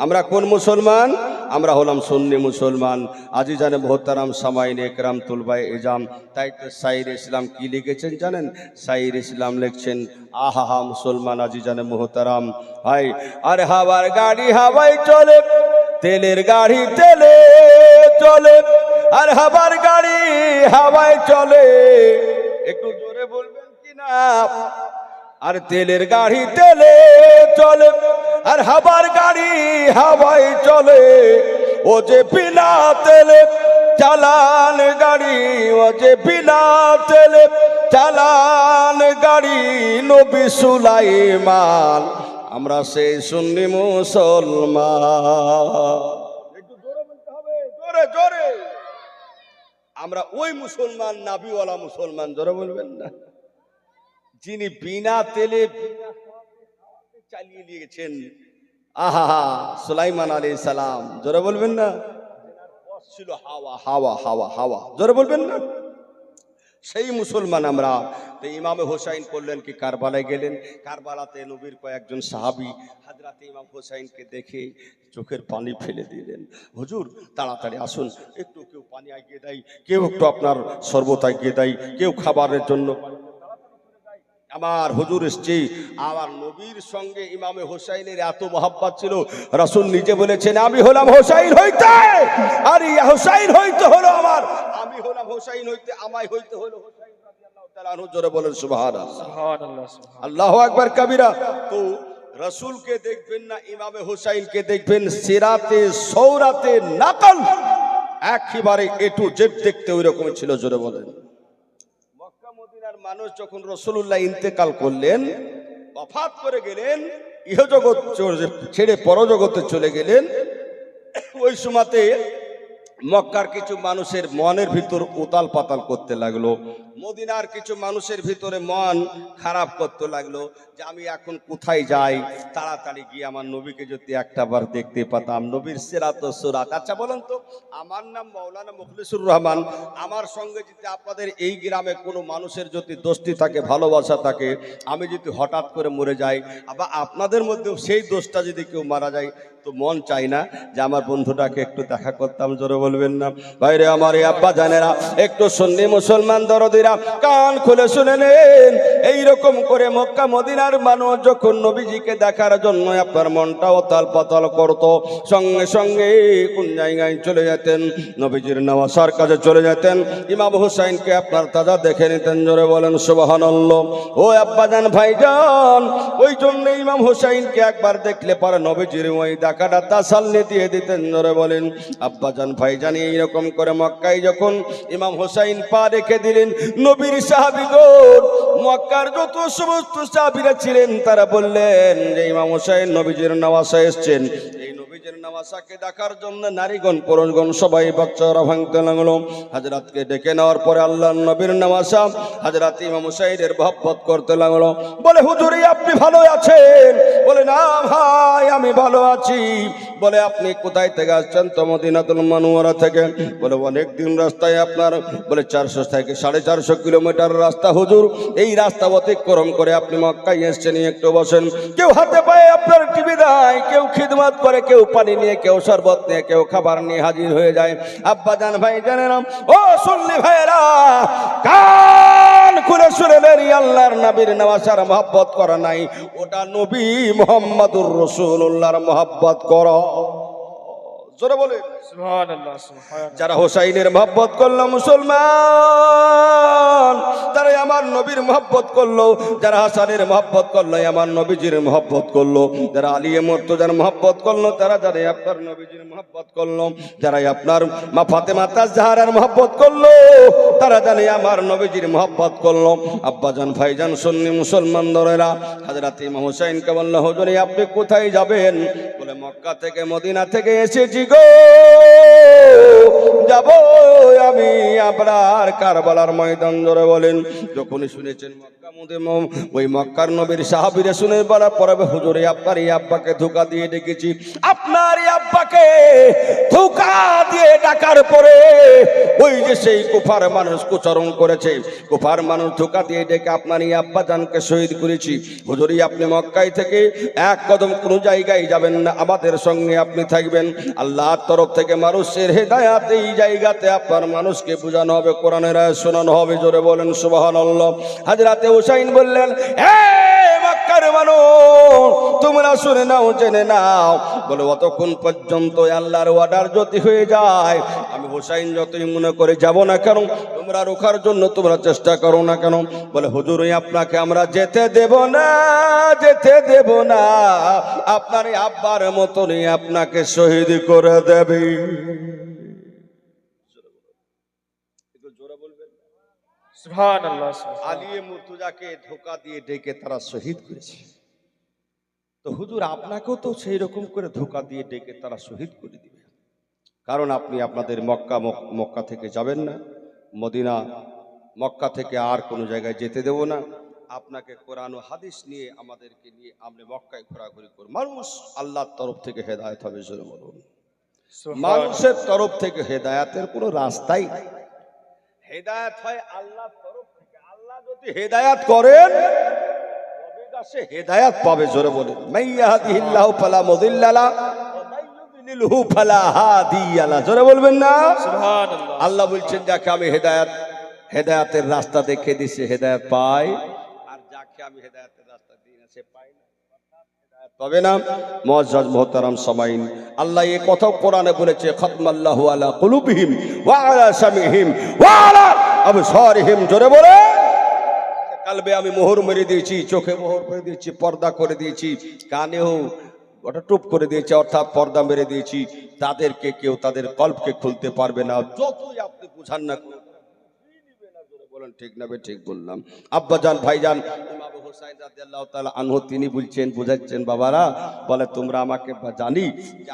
আমরা কোন মুসলমান? আমরা হলাম সুন্নি মুসলমান। আজিজানে মোহতারাম, সামাইনে একরাম, তুলবায়ে ইজাম, তাই তো সাইর ইসলাম কি লিখেছেন জানেন? সাইর ইসলাম লিখছেন, আহা মুসলমান আজিজানে মোহতারাম, হাই আরে হাওয়ার গাড়ি হাওয়ায় চলে, তেলের গাড়ি তেলে চলে, আর হাওয়ার গাড়ি হাওয়ায় চলে, একটু জোরে বলবেন কিনা? আর তেলের গাড়ি তেলে চলে, আর হাওয়ার গাড়ি হাওয়ায় চলে, ও যে বিনা তেলে চালান গাড়ি, ও যে বিনা তেলে চালান গাড়ি, নবী সুলাইমান, আমরা সেই সুন্নি মুসলমান। একটু জোরে বলতে হবে, জোরে জোরে। আমরা ওই মুসলমান, নাবিওয়ালা মুসলমান, জোরে বলবেন না, যিনি বিনা তেলে চালিয়ে নিয়েছেন। আহা সুলাইমান আলাইহিস সালাম, জোরে বলবেন না, ছিল হাওয়া হাওয়া হাওয়া হাওয়া, জোরে বলবেন না, সেই মুসলমান আমরা। তো ইমামে হোসাইন করলেন কি, কারবালায় গেলেন। কারবালাতে নবীর কয়েকজন সাহাবী হযরত ইমাম হোসাইনকে দেখে চোখের পানি ফেলে দিলেন, হুজুর তাড়াতাড়ি আসুন, একটু কেউ পানি এগিয়ে দেয়, কেউ একটু আপনার শরবত এগিয়ে দেয়, কেউ খাবারের জন্য। আমার হুজুর এসছে, আমার নবীর সঙ্গে ইমামে হোসাইনের এত মহব্বত ছিল, রাসূল নিজে বলেছেন, আমি হলাম হোসাইন হইতে, আর ইয়া হোসাইন হইতে হলো আমার, আমি হলাম হোসাইন হইতে, আমায় হইতে হলো হোসাইন রাদিয়াল্লাহু তাআলা আনহু, জোরে বলেন সুবহানাল্লাহ, সুবহানাল্লাহ, আল্লাহু আকবার কবীরা। তো রাসূলকে দেখবেন না, ইমামে হোসাইনকে দেখবেন, সিরাতে সৌরাতে নাকল একেবারে এ টু জেড দেখতে ওই রকম ছিল, জোরে বলেন। মানুষ যখন রাসূলুল্লাহ ইন্তেকাল করলেন, ওফাত করে গেলেন, ইহজগৎ ছেড়ে পরজগতে চলে গেলেন, ওই সময়তে মক্কার কিছু মানুষের মনের ভিতর উতাল পাতাল করতে লাগলো, মদিনার কিছু মানুষের ভিতরে মন খারাপ করতে লাগলো যে আমি এখন কোথায় যাই, তাড়াতাড়ি গিয়ে আমার নবীকে যদি একটাবার দেখতে পেতাম, নবীর সিরাত ও সুরাত। আচ্ছা বলেন তো, আমার নাম মাওলানা মুখলিসুর রহমান, আমার সঙ্গে যদি আপনাদের এই গ্রামে কোনো মানুষের যদি দোস্তি থাকে, ভালোবাসা থাকে, আমি যদি হঠাৎ করে মরে যাই, আবার আপনাদের মধ্যেও সেই দোষটা যদি কেউ মারা যায়, তো মন চাই না যে আমার বন্ধুটাকে একটু দেখা করতাম? জোরে বলবেন না? বাইরে আমার এই আব্বা জানেরা, একটু সুন্নি মুসলমান দরদিরা কান খুলে শুনে নেন, এইরকম করে মক্কা মদিনার মানুষ যখন নবীজিকে দেখার জন্য আপনার মনটা উতাল পাতাল করত, সঙ্গে সঙ্গে কোন জায়গায় চলে যেতেন? নবীজির নওয়াসার কাছে চলে যেতেন, ইমাম হুসাইনকে আপনার তাজা দেখে নিতেন। জোরে বলেন সুবহানাল্লাহ। ও আব্বাজান ভাইজান, ওই জন্য ইমাম হুসাইনকে একবার দেখলে পরে নবীজির ওই দেখাটা তাসাল্লি দিয়ে দিতেন। জোরে বলেন আব্বাজান ভাইজান। এইরকম করে মক্কায় যখন ইমাম হুসাইন পা রেখে দিলেন, নবীর সাহাবীগণ, মক্কার যত সমস্ত সাহাবীরা ছিলেন, তারা বললেন যে ইমাম হুসাইন নবীজির নওয়াসা এসেছেন। এই নবীজির নওয়াসাকে দেখার জন্য নারীগণ পুরুষগণ সবাই বাচ্চারা ভাঙতে লাগলো। হযরতকে ডেকে নেওয়ার পরে আল্লাহর নবীর নওয়াসা হযরত ইমাম হুসাইনের মহব্বত করতে লাগলো। বলে হুজুর আপনি ভালো আছেন? বলে না ভাই আমি ভালো আছি। বলে আপনি কোথায় থেকে আসছেন? তো মদিনাতুল মুনাওয়ারা থেকে। বলে অনেক দিন রাস্তায় আপনার, বলে 400 থেকে 450 কিলোমিটার রাস্তা হুজুর, এই রাস্তা অতিক্রম করে আপনি মক্কায় এসেছেন, একটু বসেন। কেউ হাতে পায়ে আপনার টিভি দেয়, কেউ খিদমত করে, কেউ পানি নিয়ে, কেউ শরবত নিয়ে, কেউ খাবার নিয়ে হাজির হয়ে যায়। আব্বাজান ভাই জানেন, ও সুন্নি ভাইরা কান খুলে শুনে নেন, আল্লাহর নবীর নওয়াসার মহব্বত করা নাই, ওটা নবী মুহাম্মদুর রাসূলুল্লাহর মহব্বত করা। জোরে বলে সুবহানাল্লাহ। যারা হোসাইনের মহব্বত করলো মুসলমান, তারা আমার নবীর মহব্বত করলো। যারা হাসানের মহব্বত করলো, আমার নবীজির মহব্বত করলো। যারা আলী মুর্তজার মহব্বত করলো, তারা জানে আপনার নবীজির মহব্বত করলো। যারা আপনার মা ফাতেমা তাজহারার মহব্বত করলো, তারা জানে আমার নবীজির মহব্বত করলো। আব্বাজান ভাইজান সুন্নি মুসলমান দরেরা, হযরত ইমাম হুসাইনকে বলল, হুজুর আপনি কোথায় যাবেন? বলে মক্কা থেকে মদিনা থেকে এসেছি গো, যাব আমি আপনার কারবালার ময়দান। জোরে বলেন। যখনই শুনেছেন মক্কা মদিনা, ওই মক্কার নবীর সাহাবীরা শুনে বলার পরে, হুজুর আপনার এই আব্বাকে ধোঁকা দিয়ে ডেকেছি। আপনার এই আব্বাকে ধোঁকা দিয়ে ডাকার পরে ওই যে সেই কুফার মানুষ কুচরণ করেছে, কুফার মানুষ ধোঁকা দিয়ে ডেকে আপনার এই আব্বাজানকে শহীদ করেছি। হুজুর আপনি মক্কায় থেকে এক কদম কোনো জায়গায় যাবেন না, আমাদের সঙ্গে আপনি থাকবেন। আল্লাহর তরফ থেকে মানুষের হেদায়াত এই জায়গাতে আপনার মানুষকে বোঝানো হবে, কোরআনের আয়াত শোনানো হবে। জোরে বলেন সুবহানাল্লাহ। হযরত হুসাইন বললেন, মক্কার মানুষ তোমরা শুনে নাও, জেনে নাও। বলে অতক্ষণ পর্যন্ত আল্লাহর অর্ডার যদি হয়ে যায়, আমি হুসাইন যতই মনে করে যাব না কেন, তোমরা রোখার জন্য তোমরা চেষ্টা করো না কেন। বলে হুজুর আপনাকে আমরা যেতে দেব না, যেতে দেব না, আপনার আব্বার মতনই আপনাকে শহীদ করে দেবে। সুবহানাল্লাহ। আলী মুর্তজাকে ধোঁকা দিয়ে ডেকে তারা শহীদ করেছে। তো হুজুর আপনাকেও তো সেই রকম করে ধোঁকা দিয়ে ডেকে তারা শহীদ করে দিবে, কারণ আপনি আপনাদের মক্কা থেকে যাবেন না, মদিনা মক্কা থেকে আর কোনো জায়গায় যেতে দেব না। আপনাকে কোরআন ও হাদিস নিয়ে আমাদেরকে নিয়ে আপনি মক্কায় ঘোরাঘুরি করুন। মানুষ আল্লাহর তরফ থেকে হেদায়েত হবে। জোরে বলুন। মানুষের তরফ থেকে হেদায়েতের কোনো রাস্তাই নাই। হেদায়েত হয় আল্লাহর তরফ থেকে। আল্লাহ যদি হেদায়েত করেন তবে সে হেদায়েত পাবে। জোরে বলেন মাইয়াহদিহিল্লাহু ফালা মুদিল্লা লাহু ওয়া মাইয়ুদ্লিলহু ফালা হাদিয়া লাহু। জোরে বলবেন না সুবহানাল্লাহ। আল্লাহ বলছেন যাকে আমি হেদায়েতের রাস্তা দেখিয়ে দিয়েছি হেদায়েত পায়, আর যাকে আমি হেদায়েতের রাস্তা দিই না সে পায় না, তবে না। মুআজ্জাজ মুহতারাম সামাইন, আল্লাহ এই কথা কোরআনে বলেছে, খাতমাল্লাহু আলা কুলুবিহিম ওয়া আলা সামিহিম ওয়া আলা আবসারিহিম। জোরে বলে কালবে আমি মোহর মেরে দিয়েছি, চোখে মোহর মেরে দিয়েছি, পর্দা করে দিয়েছি, কানেও ওটা টুপ করে দিয়েছি, অর্থাৎ পর্দা মেরে দিয়েছি। তাদেরকে কেউ তাদের কল্পকে খুলতে পারবে না, যতই আপনি বুঝান না। বলেন ঠিক না? ঠিক বললাম। আব্বাজান ভাইজান ইমাম হুসাইন রাদিয়াল্লাহু তাআলা আনহু তিনি বলছেন, বুঝাচ্ছেন, বাবারা বলে তোমরা আমাকে জানি যে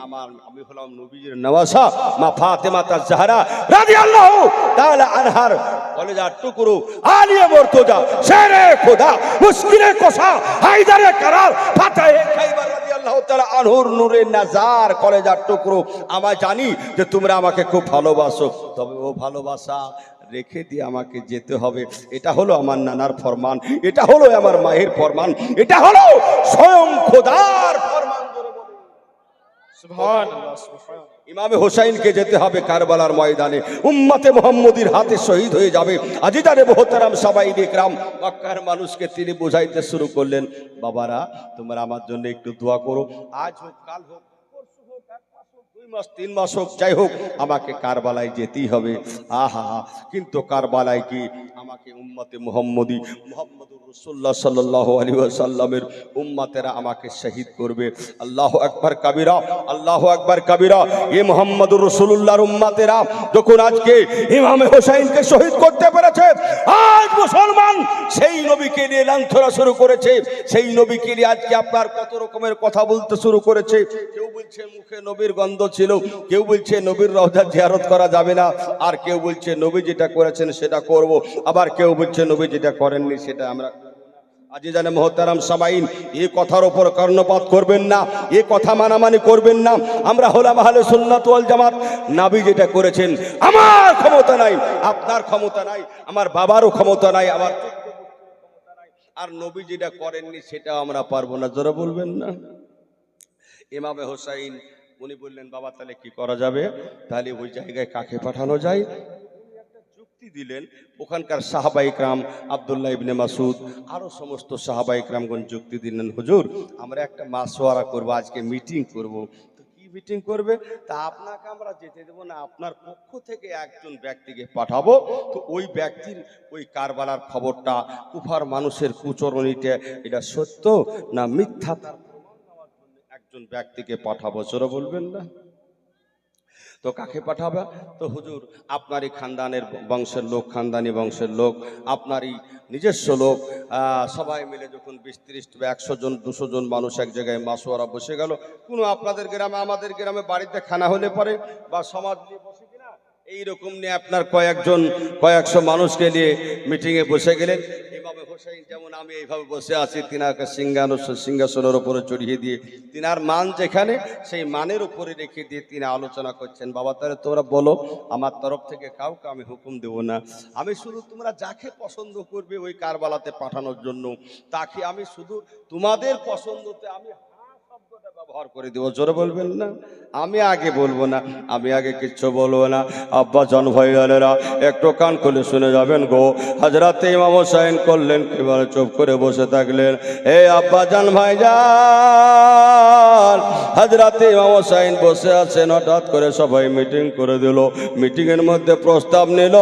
আমি হলাম নবীর নওয়াসা মা ফাতেমা তাজ-জাহরা রাদিয়াল্লাহু তাআলা আনহার কলেজার টুকরো, আলিয়ে মুর্তজা, শেরে খোদা, মুশকিলে কোশা, হায়দারে কারার, ফাতাহে খাইবার রাদিয়াল্লাহু তাআলা আনহুর নূরে নাজার কলেজার টুকরো। আমি জানি যে তোমরা আমাকে খুব ভালোবাসো, তবে ও ভালোবাসা রেখে দিয়ে আমাকে যেতে হবে। এটা হলো আমার নানার ফরমান, এটা হলো আমার মায়ের ফরমান, এটা হলো স্বয়ং খোদার ফরমান। সুবহানাল্লাহ, সুবহানাল্লাহ। ইমামে হোসাইনকে যেতে হবে কারবালার ময়দানে, উম্মতে মুহাম্মদীর হাতে শহীদ হয়ে যাবে। আজিজানে মুহতারাম সাহাবায়ে ইকরাম, মক্কার মানুষকে তিনি বুঝাইতে শুরু করলেন, বাবারা তোমরা আমার জন্য একটু দোয়া করো। আজ হোক, কাল হোক, পরশু হোক, 1 মাস হোক, 2 মাস, 3 মাস হোক, যাই হোক আমাকে কারবালায় যেতেই হবে। আহা, কিন্তু কারবালায় কি আমাকে উম্মতে মুহাম্মদী মুহাম্মদুর রাসূলুল্লাহ সাল্লাল্লাহু আলাইহি ওয়াসাল্লামের উম্মতেরা আমাকে শহীদ করবে। আল্লাহু আকবার কাবীরা, আল্লাহু আকবার কাবীরা। এই মুহাম্মদুর রাসূলুল্লাহর উম্মতেরা যখন আজকে ইমামে হোসাইনকে শহীদ করতে পেরেছে, আজ মুসলমান সেই নবীকে নিয়ে লাঞ্ছনা শুরু করেছে, সেই নবীকে নিয়ে আজকে আপনার কত রকমের কথা বলতে শুরু করেছে। কেউ বলছে মুখে নবীর গন্ধ ছিল, কেউ বলছে নবীর রওজা জিয়ারত করা যাবে না, আর কেউ বলছে নবী যেটা করেছেন সেটা করব, আবার কেউ বলছে নবী যেটা করেননি সেটা আমরা। আজিজানে মুহতারাম সামাইন, এই কথার উপর কর্ণপাত করবেন না, এই কথা মানামানি করবেন না। আমরা হলাম আহলে সুন্নাত ওয়াল জামাত। নবী যেটা করেছেন আমার ক্ষমতা নাই, আপনার ক্ষমতা নাই, আমার বাবারও ক্ষমতা নাই, আমার ক্ষমতা নাই, আর নবী যেটা করেননি সেটা আমরা পারবো না। জোরে বলবেন না? ইমামে হোসাইন উনি বললেন, বাবা তাহলে কি করা যাবে? তাহলে ওই জায়গায় কাকে পাঠানো যায়? যুক্তি দিলেন। ওখানকার সাহাবা ইকরাম, আব্দুল্লাহ ইবনে মাসউদ, আরো সমস্ত সাহাবা ইকরামগণ যুক্তি দিলেন, হুজুর আমরা একটা মাসওয়ারা করব, আজকে মিটিং করব। তো কি মিটিং করবে? তা আপনাকে আমরা যেতে দেব না, আপনার পক্ষ থেকে একজন ব্যক্তিকে পাঠাবো। তো ওই ব্যক্তির ওই কারবালার খবরটা, কুফার মানুষের কুচরণীতে এটা সত্য না মিথ্যা, তার প্রমাণ দেওয়ার জন্য একজন ব্যক্তিকে পাঠাবো। জোরে বলবেন না? তো কাকে পাঠাবে? তো হুজুর আপনারই খানদানের বংশের লোক, খানদানি বংশের লোক, আপনারই নিজস্ব লোক, সবাই মিলে যখন 20-30 100 জন 200 জন মানুষ এক জায়গায় মাসওয়ারা বসে গেল, কোনো আপনাদের গ্রামে আমাদের গ্রামে বাড়িতে খানা হলে পরে বা সমাজ নিয়ে বসে কিনা এইরকম নিয়ে আপনার কয়েকশো মানুষকে নিয়ে মিটিংয়ে বসে গেলেন। ইমামে হোসাইন যেমন আমি এইভাবে বসে আছি, তিনাকে সিংহাসনের উপরে চড়িয়ে দিয়ে তিনার মান যেখানে সেই মানের উপরে রেখে দিয়ে তিনি আলোচনা করছেন, বাবা তাহলে তোমরা বলো, আমার তরফ থেকে কাউকে আমি হুকুম দেব না, আমি শুধু তোমরা যাকে পছন্দ করবে ওই কারবালাতে পাঠানোর জন্য, তাকে আমি শুধু তোমাদের পছন্দতে আমি ব্যবহার করে দেবো। জোরে বলবেন না? আমি আগে বলবো না, আমি আগে কিচ্ছু বলবো না। আব্বা জান ভাইয়ালেরা একটু কান খুলে শুনে যাবেন গো। হযরতে ইমাম হোসেন করলেন এবারে চুপ করে বসে থাকলেন। এই আব্বা জান ভাইজান, হযরতে ইমাম হোসেন বসে আছেন, হঠাৎ করে সবাই মিটিং করে দিল। মিটিং এর মধ্যে প্রস্তাব নিল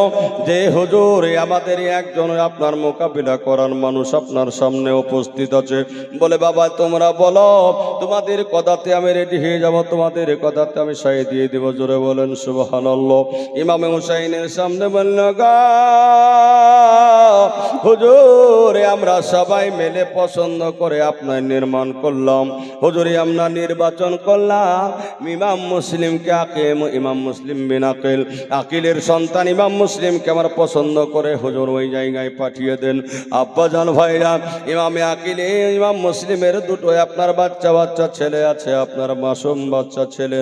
যে হুজুর আমাদের একজন আপনার মোকাবিলা করার মানুষ আপনার সামনে উপস্থিত আছে। বলে বাবা তোমরা বলো, তোমাদের কথাতে আমি রেডি হয়ে যাব, তোমাদের কথাতে আমি সাই দিয়ে দেব। জোরে বলেন সুবহানাল্লাহ। ইমাম হুসাইনের সামনে বলল, গা হুজুর আমরা সবাই মিলে পছন্দ করে আপনার নির্মাণ করলাম, হুজুরে আমরা নির্বাচন করলাম ইমাম মুসলিমকে, ইমাম মুসলিম বিন আকিল, আকিলের সন্তান ইমাম মুসলিমকে আমার পছন্দ করে হুজুর ওই জায়গায় পাঠিয়ে দেন। আব্বা জান ভাইরা, ইমামে আকিলে ইমাম মুসলিমের দুটো আপনার বাচ্চা ছেলে আছে, আপনার মাসুম বাচ্চা ছেলে,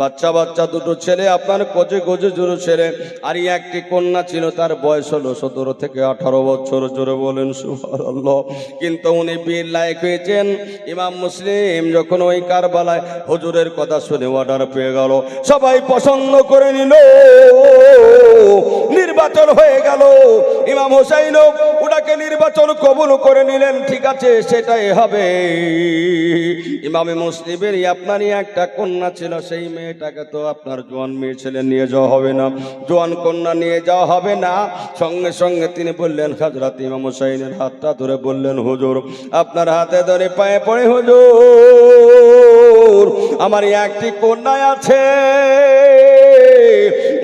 বাচ্চা দুটো ছেলে আপনার কোজে জোর ছেলে, আর একটি কন্যা ছিল, তার বয়স হলো 17 থেকে 18 বছর। জোরে বলেন সুবহানাল্লাহ। কিন্তু উনি বীর লায়ক হয়েছেন। ইমাম মুসলিম যখন ওই কারবালায় হুজুরের কথা শুনে অর্ডার পেয়ে গেল, সবাই পছন্দ করে নিল, নির্বাচন হয়ে গেল। ইমাম হোসেন ওটাকে নির্বাচন কবুল করে নিলেন, ঠিক আছে সেটাই হবে। ইমামে মুসলিমের আপনারই একটা কন্যা ছিল, সেই মেয়েটাকে তো আপনার জোয়ান মেয়ে ছেলে নিয়ে যাওয়া হবে না, জোয়ান কন্যা নিয়ে যাওয়া হবে না। সঙ্গে সঙ্গে তিনি বললেন, হযরত ইমাম হোসেনের হাতটা ধরে বললেন, হুজুর আপনার হাতে ধরে পায়ে পড়ে, হুজুর আমার একটি কন্যা আছে,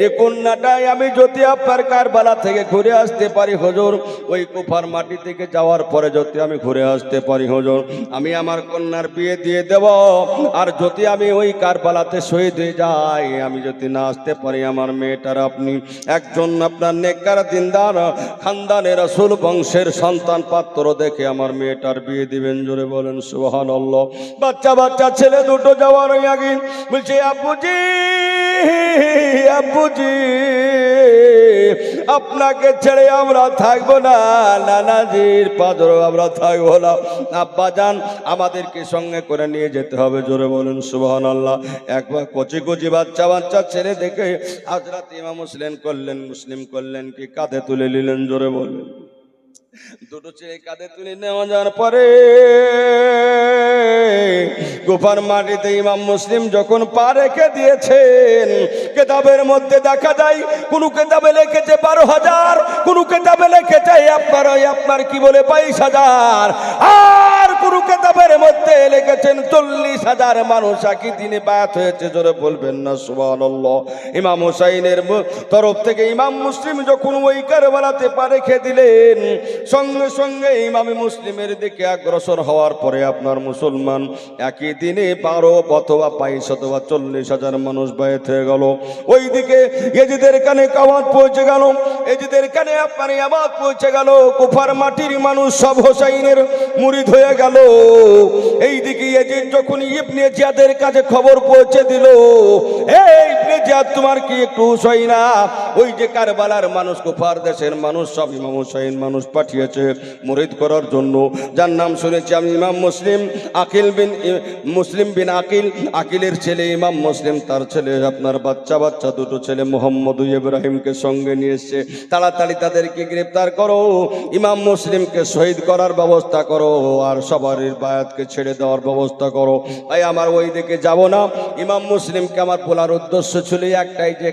এ কন্যাটাই আমি যদি আপনার কারবালা থেকে ঘুরে আসতে পারি হুজুর, ওই কুফার মাটি থেকে যাওয়ার পরে যদি আমি ঘুরে আসতে পারি হুজুর, আমি আমার কন্যার বিয়ে দিয়ে দেব। আর যদি আমি ওই কারবালাতে শহীদ হয়ে যাই, আমি যদি না আসতে পারি, আমার মেয়েটার আপনি একজন আপনার নেককার দিনদার খানদানের রাসূল বংশের সন্তান পাত্র দেখে আমার মেয়েটার বিয়ে দিবেন। জোরে বলেন সুবহানাল্লাহ। বাচ্চা বাচ্চা ছেলে দুটো যাওয়ার আগে বলছে, আব্বুজি আব্বুজি আপনাকে ছেড়ে আমরা থাকবো না, নানাজির পাজরও আমরা থাকবো না, আব্বা যান আমাদেরকে সঙ্গে করে নিয়ে যেতে হবে। জোরে বলেন সুবহানাল্লাহ। একবার কচি কচি বাচ্চা বাচ্চা ছেলে দেখে হযরত ইমাম মুসলিম করলেন কি, কাঁধে তুলে নিলেন। জোরে বলেন। দুটো ছেলে কাঁধে তুলে নেওয়া যাওয়ার পরে কুফার মাটিতে ইমাম মুসলিম যখন পা রেখে দিয়েছেন, কেতাবের মধ্যে দেখা যায় কোন কেতাবে লিখেছে 12,000, কোন কেতাবে লিখেছে আপনার কি বলে 22,000, আর কোন কেতাবের মধ্যে লিখেছেন 40,000 মানুষ একই দিনে বায়াত হয়েছে। জোরে বলবেন না সুবহানাল্লাহ। ইমাম হুসাইনের তরফ থেকে ইমাম মুসলিম যখন ওই কারবালাতে পা রেখে দিলেন, সঙ্গে সঙ্গে ইমাম মুসলিমের দিকে অগ্রসর হওয়ার পরে আপনার মুসলমান একই দিনে 12 অথবা 22 অথবা 40,000 মানুষ বায়াত হয়ে গেল। ওইদিকে ইয়েজিদের কানে আওয়াজ পৌঁছে গেল, ইয়েজিদের কানে আপনার আওয়াজ পৌঁছে গেল, কুফার মাটির মানুষ সব হোসাইনের মুরিদ হয়ে গেল। এইদিকে ইয়েজিদ যখন ইবনে জিয়াদের কাছে খবর পৌঁছে দিল, এই ইবনে জিয়াদ তোমার কি একটু হুঁশ না? ওই যে কারবালার মানুষ, কুফার দেশের মানুষ সব ইমাম হুসাইন মানুষ পাঠিয়েছে মুরিদ করার জন্য, যার নাম শুনেছি আমি ইমাম মুসলিম, মুসলিম বিন আকিলের ছেলে ইমাম মুসলিম, তার ছেলে আপনার বাচ্চা বাচ্চা দুটো ছেলে মোহাম্মদ ইব্রাহিমকে সঙ্গে নিয়ে এসছে। তাড়াতাড়ি তাদেরকে গ্রেফতার করো, ইমাম মুসলিমকে শহীদ করার ব্যবস্থা করো, আর সবার বায়াতকে ছেড়ে দেওয়ার ব্যবস্থা করো। ভাই আমার ওই দিকে যাব না, ইমাম মুসলিমকে আমার বলার উদ্দেশ্য ছিল একটাই, যে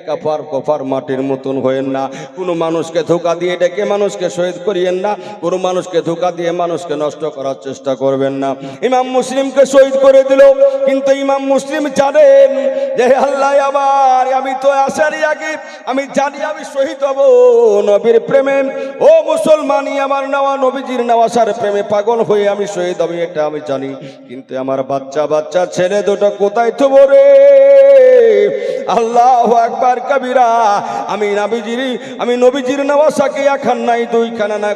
কফার মাটির মতন হয়েন না, কোনো মানুষকে ধোঁকা দিয়ে ডেকে মানুষকে শহীদ করিয়েন না, কোনো মানুষকে ধোঁকা দিয়ে মানুষকে নষ্ট করার চেষ্টা করবেন না। ইমাম মুসলিমকে শহীদ করে দিল, কিন্তু ইমাম মুসলিম জানেন যে আল্লাহ আমার, আমি তো আসারই আগে আমি জানি আমি শহীদ হব নবীর প্রেমে। ও মুসলমানই আমার নেওয়া নবীজির নেওয়াসার প্রেমে পাগল হয়ে আমি শহীদ হব, এটা আমি জানি, কিন্তু আমার বাচ্চা বাচ্চা ছেলে দুটো কোথায় থব রে? আল্লাহু আকবার কবিরা। আমি নবীজির নেওয়াসাকে একখান নাই দুইখানা না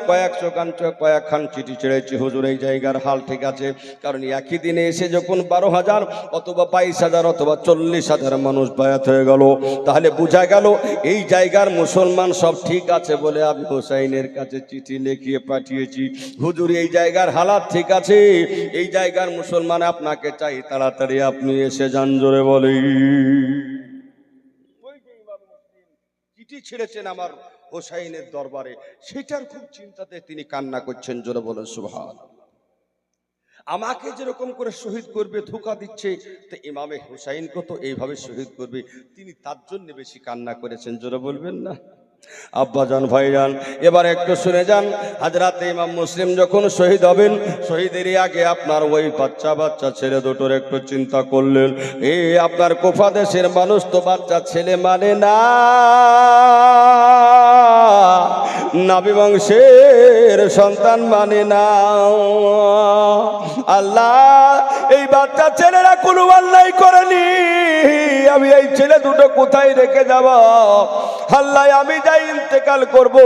কয়েকখান চিঠি ছেড়েছি, হুজুর এই জায়গার হাল ঠিক আছে, কারণ একই দিনে এসে যখন 12,000 অথবা 22,000 অথবা 40,000 মানুষ বায়াত হয়ে গেল, তাহলে বোঝা গেল এই জায়গার মুসলমান সব ঠিক আছে বলে আমি হোসাইনের কাছে চিঠি লিখিয়ে পাঠিয়েছি, হুজুর এই জায়গার হালাত ঠিক আছে, এই জায়গার মুসলমান আপনাকে চাই, তাড়াতাড়ি আপনি এসে যান। জোরে বলে চিঠি ছেড়েছেন আমার হোসাইনের দরবারে, সেটার খুব চিন্তাতে তিনি কান্না করছেন। জোরে বলে সুবহানাল্লাহ। আমাকে যেরকম করে শহীদ করবে ধোঁকা দিচ্ছে, তো ইমামে হুসাইনকে তো এইভাবে শহীদ করবে, তিনি তার জন্য বেশি কান্না করেছেন। জোরে বলবেন না আব্বাজান ভাইজান। এবার একটু শুনে যান, হযরত ইমাম মুসলিম যখন শহীদ হবেন, শহীদেরই আগে আপনার ওই বাচ্চা বাচ্চা ছেলে দুটোর একটু চিন্তা করলেন। এই আপনার কুফা দেশের মানুষ তো বাচ্চা ছেলে মানে না, নবী বংশের সন্তান মানে না। আল্লাহ এই বাচ্চা ছেলেরা কোনো অন্যায় করেনি, আমি এই ছেলে দুটো কোথায় রেখে যাব? আল্লাহ আমি যাই ইন্তেকাল করব,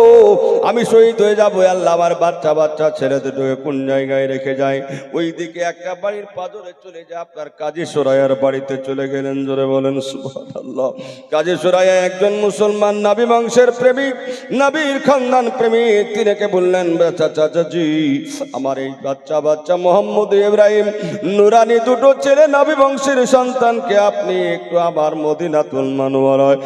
আমি শহীদ হয়ে যাব, আল্লাহ আমার বাচ্চা বাচ্চা ছেলে দুটোকে কোন জায়গায় রেখে যায়? ওই দিকে একটা বাড়ির পাজরে চলে যায়, আপনার কাজী সুরাইয়ার বাড়িতে চলে গেলেন। জোরে বলেন সুবহানাল্লাহ। কাজী সুরাইয়া একজন মুসলমান নবী বংশের প্রেমিক, নবীর খানদান প্রেমিক, তিনাকে বললেন, চাচাজি আমার এই বাচ্চা বাচ্চা মোহাম্মদ ইব্রাহিম নুরানি দুটো ছেলে নবী বংশের সন্তানকে আপনি একটু আমার মদিনাতুল মুনাওয়ারায়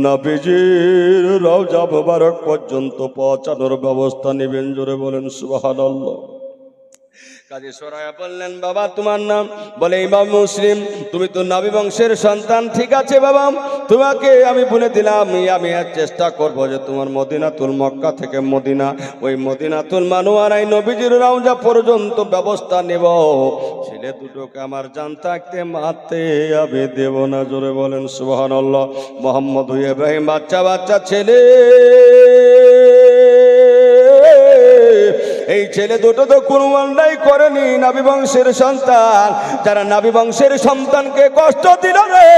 নবীজির রওজা মুবারক পর্যন্ত পৌঁছানোর ব্যবস্থা নেবেন। জোরে বলেন সুবহানাল্লাহ। কাজী সরায়া বললেন, বাবা তোমার নাম? বলে ইমাম মুসলিম। তুমি তো নবী বংশের সন্তান, ঠিক আছে বাবা, তোমাকে আমি বলে দিলাম, আমি আর চেষ্টা করবো যে তোমার মদিনাতুল মক্কা থেকে মদিনা, ওই মদিনাতুল মানোয়ারায় নবীজির রওজা পর্যন্ত ব্যবস্থা নেব। ছেলে দুটোকে আমার জান থাকতে মারতে আমি দেব না। জোরে বলেন সুবহানাল্লাহ। মোহাম্মদ ইব্রাহিম বাচ্চা বাচ্চা ছেলে, এই ছেলে দুটো তো কোনো অন্যায় করেনি, নবী বংশের সন্তান। যারা নবী বংশের সন্তানকে কষ্ট দিল রে,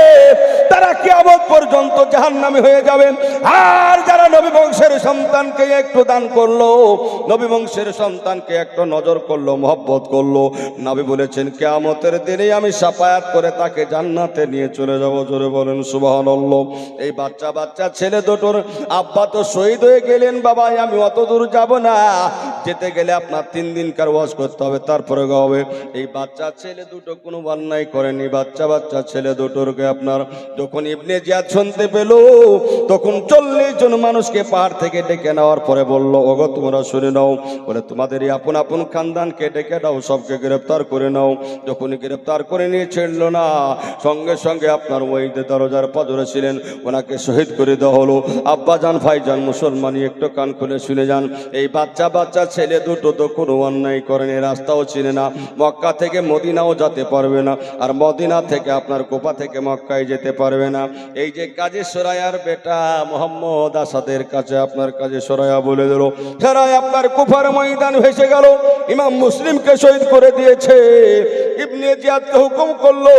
তারা কিয়ামত পর্যন্ত জাহান্নামী হয়ে যাবে। আর যারা নবী বংশের সন্তানকে একটু দান করলো, নবী বংশের সন্তানকে একটু নজর করলো, মহব্বত করলো, নবী বলেছেন কিয়ামতের দিনে আমি শাফায়াত করে তাকে জান্নাতে নিয়ে চলে যাব। জোরে বলেন সুবহানাল্লাহ। এই বাচ্চা বাচ্চা ছেলে দুটোর আব্বা তো শহীদ হয়ে গেলেন। বাবা আমি অত দূর যাব না, যেতে গেলে আপনার 3 দিনকার ওয়াজ করতে হবে, তারপরে হবে। এই বাচ্চা ছেলে দুটো কোনো অন্যায় করেনি। বাচ্চা বাচ্চা ছেলে দুটোরকে আপনার যখন ইবনে জিয়াদ শুনতে পেল, তখন 40 জন মানুষকে পাহাড় থেকে ডেকে নেওয়ার পরে বলল, ওগো তোমরা শুনে নাও, বলে তোমাদের এই আপন আপন খানদানকে ডেকে নাও, সবকে গ্রেফতার করে নাও। যখনই গ্রেফতার করে নিয়ে ছেড়ল না, সঙ্গে সঙ্গে আপনার ওই যে দরজার পাজরে ছিলেন, ওনাকে শহীদ করে দেওয়া হলো। আব্বা জান, ভাই জান, মুসলমানি একটু কান খুলে শুনে যান। এই বাচ্চা বাচ্চা ছেলে দুটো তো কোনো অন্যায় করেনি, রাস্তাও চিনে না, মক্কা থেকে মদিনাও যেতে পারবে না, আর মদিনা থেকে আপনার কোপা থেকে মক্কায় যেতে পারবে না। এই যে কাজী সরায়ার বেটা মোহাম্মদ আসাদের কাছে আপনার কাজী সরায়া বলে দিল, সরাই আপনার কুফার ময়দান ভেসে গেল, ইমাম মুসলিমকে শহীদ করে দিয়েছে। ইবনে জিয়াদকে হুকুম করলো,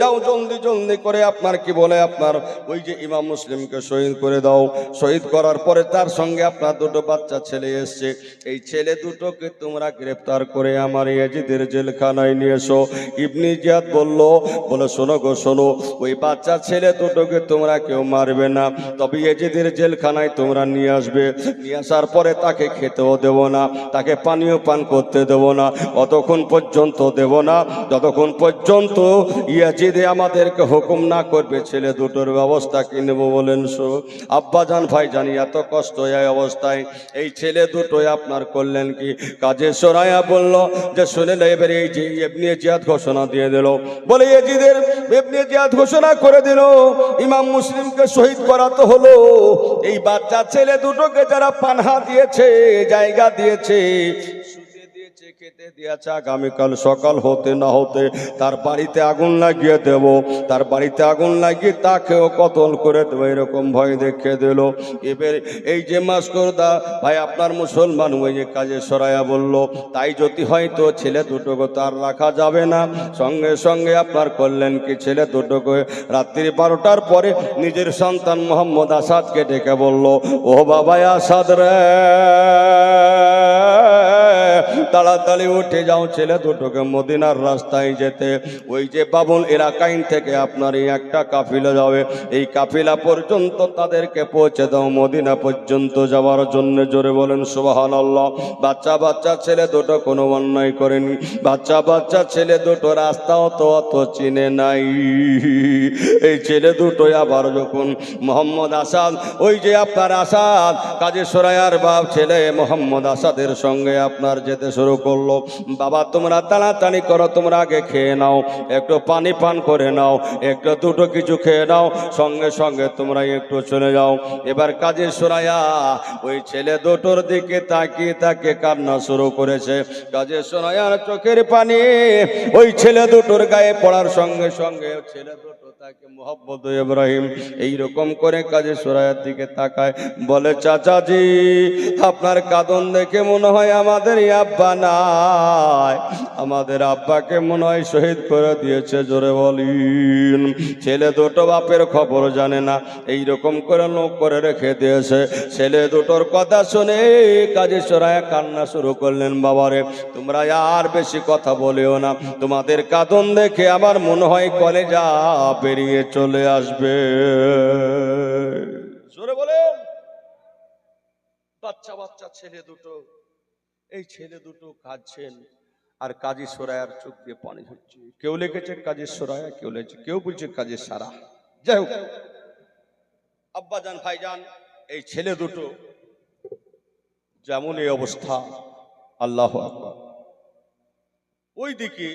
যাও জলদি জলদি করে আপনার কি বলে আপনার ওই যে ইমাম মুসলিমকে শহীদ করে দাও। শহীদ করার পরে তার সঙ্গে আপনার দুটো বাচ্চা ছেলে এসছে। এই ছেলে দুটোকে তোমরা গ্রেফতার করে আমার ইয়াজিদের জেলখানায় নিয়ে এসো। ইবনে জিয়াদ বলে শোনো গো শোনো, ওই বাচ্চা ছেলে দুটোকে তোমরা কেউ মারবে না, তবে ইয়াজিদের জেলখানায় তোমরা নিয়ে আসবে। নিয়ে আসার পরে তাকে খেতেও দেব না, তাকে পানীয় পান করতে দেব না, অতক্ষণ পর্যন্ত দেব না যতক্ষণ পর্যন্ত ইয়াজিদে আমাদেরকে হুকুম না করবে। ছেলে দুটোর ব্যবস্থা কি নেব বলেন? আব্বা জান, ভাই জানি এত কষ্ট এই অবস্থায় এই ছেলে দুটোই আপনার করলেন কি? কাজী সরায়া বলল যে শুনে না, এবারে এই যে ইবনে জিয়াদ ঘোষণা দিয়ে দিল, বলে ইয়াজিদের ইবনে জিয়াদ ঘোষণা করে দিল, ইমাম মুসলিমকে শহীদ করাতে হলো। এই বাচ্চা ছেলে দুটোকে যারা পানহা দিয়েছে, জায়গা দিয়েছে, খেতে দিয়েছে, আগামীকাল সকাল হতে না হতে তার বাড়িতে আগুন লাগিয়ে দেব, তার বাড়িতে আগুন লাগিয়ে তাকেও কতল করে দেবো, এরকম ভয় দেখিয়ে দিল। এবার এই যে মাস্করদা ভাই আপনার মুসলমান ওই যে কাজে সরায়া বলল, তাই যদি হয়তো ছেলে দুটোকে তার রাখা যাবে না। সঙ্গে সঙ্গে আপনার করলেন কি, ছেলে দুটোকে রাত্রি 12টার পরে নিজের সন্তান মোহাম্মদ আসাদকে ডেকে বলল, ও বাবা আসাদ রে, তাড়াতাড়ি উঠে যাও, ছেলে দুটোকে মদিনার রাস্তায় যেতে। ওই যে বাবুল এলাকাইন থেকে আপনার এই একটা কাফিলা যাবে, এই কাফিলা পর্যন্ত তাদেরকে পৌঁছে দাও, মদিনা পর্যন্ত যাওয়ার জন্য। জোরে বলেন সুবহানাল্লাহ। বাচ্চা বাচ্চা ছেলে দুটো কোনো অন্যায় করেনি, বাচ্চা বাচ্চা ছেলে দুটো রাস্তাও তো অত চিনে নাই। এই ছেলে দুটোই আবার যখন মোহাম্মদ আসাদ, ওই যে আপনার আসাদ কাজী সরায়ার বাপ ছেলে মোহাম্মদ আসাদের সঙ্গে আপনার যেতে শুরু করলো, বাবা তোমরা তাড়াতাড়ি করো, তোমরা আগে খেয়ে নাও, একটু পানি পান করে নাও, একটু দুটো কিছু খেয়ে নাও, সঙ্গে সঙ্গে তোমরা একটু চলে যাও। এবার কাজী সরায়া ওই ছেলে দুটোর দিকে তাকিয়ে তাকে কান্না শুরু করেছে। কাজী সরায়ার চোখের পানি ওই ছেলে দুটোর গায়ে পড়ার সঙ্গে সঙ্গে ছেলে দুটো তাকে মোহাম্মদ ইব্রাহিম এইরকম করে কাজী সরায়ার দিকে তাকায়, বলে চাচাজি আপনার কাঁদন দেখে মনে হয় আমাদের আব্বা নাই, আমাদের আব্বাকে মনে হয় শহীদ করে দিয়েছে। জোরে বলিন। ছেলে দুটো বাপের খবর জানে না, এইরকম করে লোক করে রেখে দিয়েছে। ছেলে দুটোর কথা শুনে কাজী সরায়া কান্না শুরু করলেন, বাবারে তোমরা আর বেশি কথা বলেও না, তোমাদের কাঁদন দেখে আমার মনে হয় কলেজা বেরিয়ে চলে আসবে। জোরে বলেন। বাচ্চা বাচ্চা ছেলে দুটো, এই ছেলে দুটো কাঁদছেন আর কাজী সরায়ার চোখ দিয়ে পানি হচ্ছে। কেউ লিখেছে কাজী সরায়া, কেউ লিখেছে, কেউ বলছে কাজী সারা। যাই হোক, আব্বা জান, ভাই জান, এই ছেলে দুটো যেমন এই অবস্থা, আল্লাহু আকবার, ওইদিকে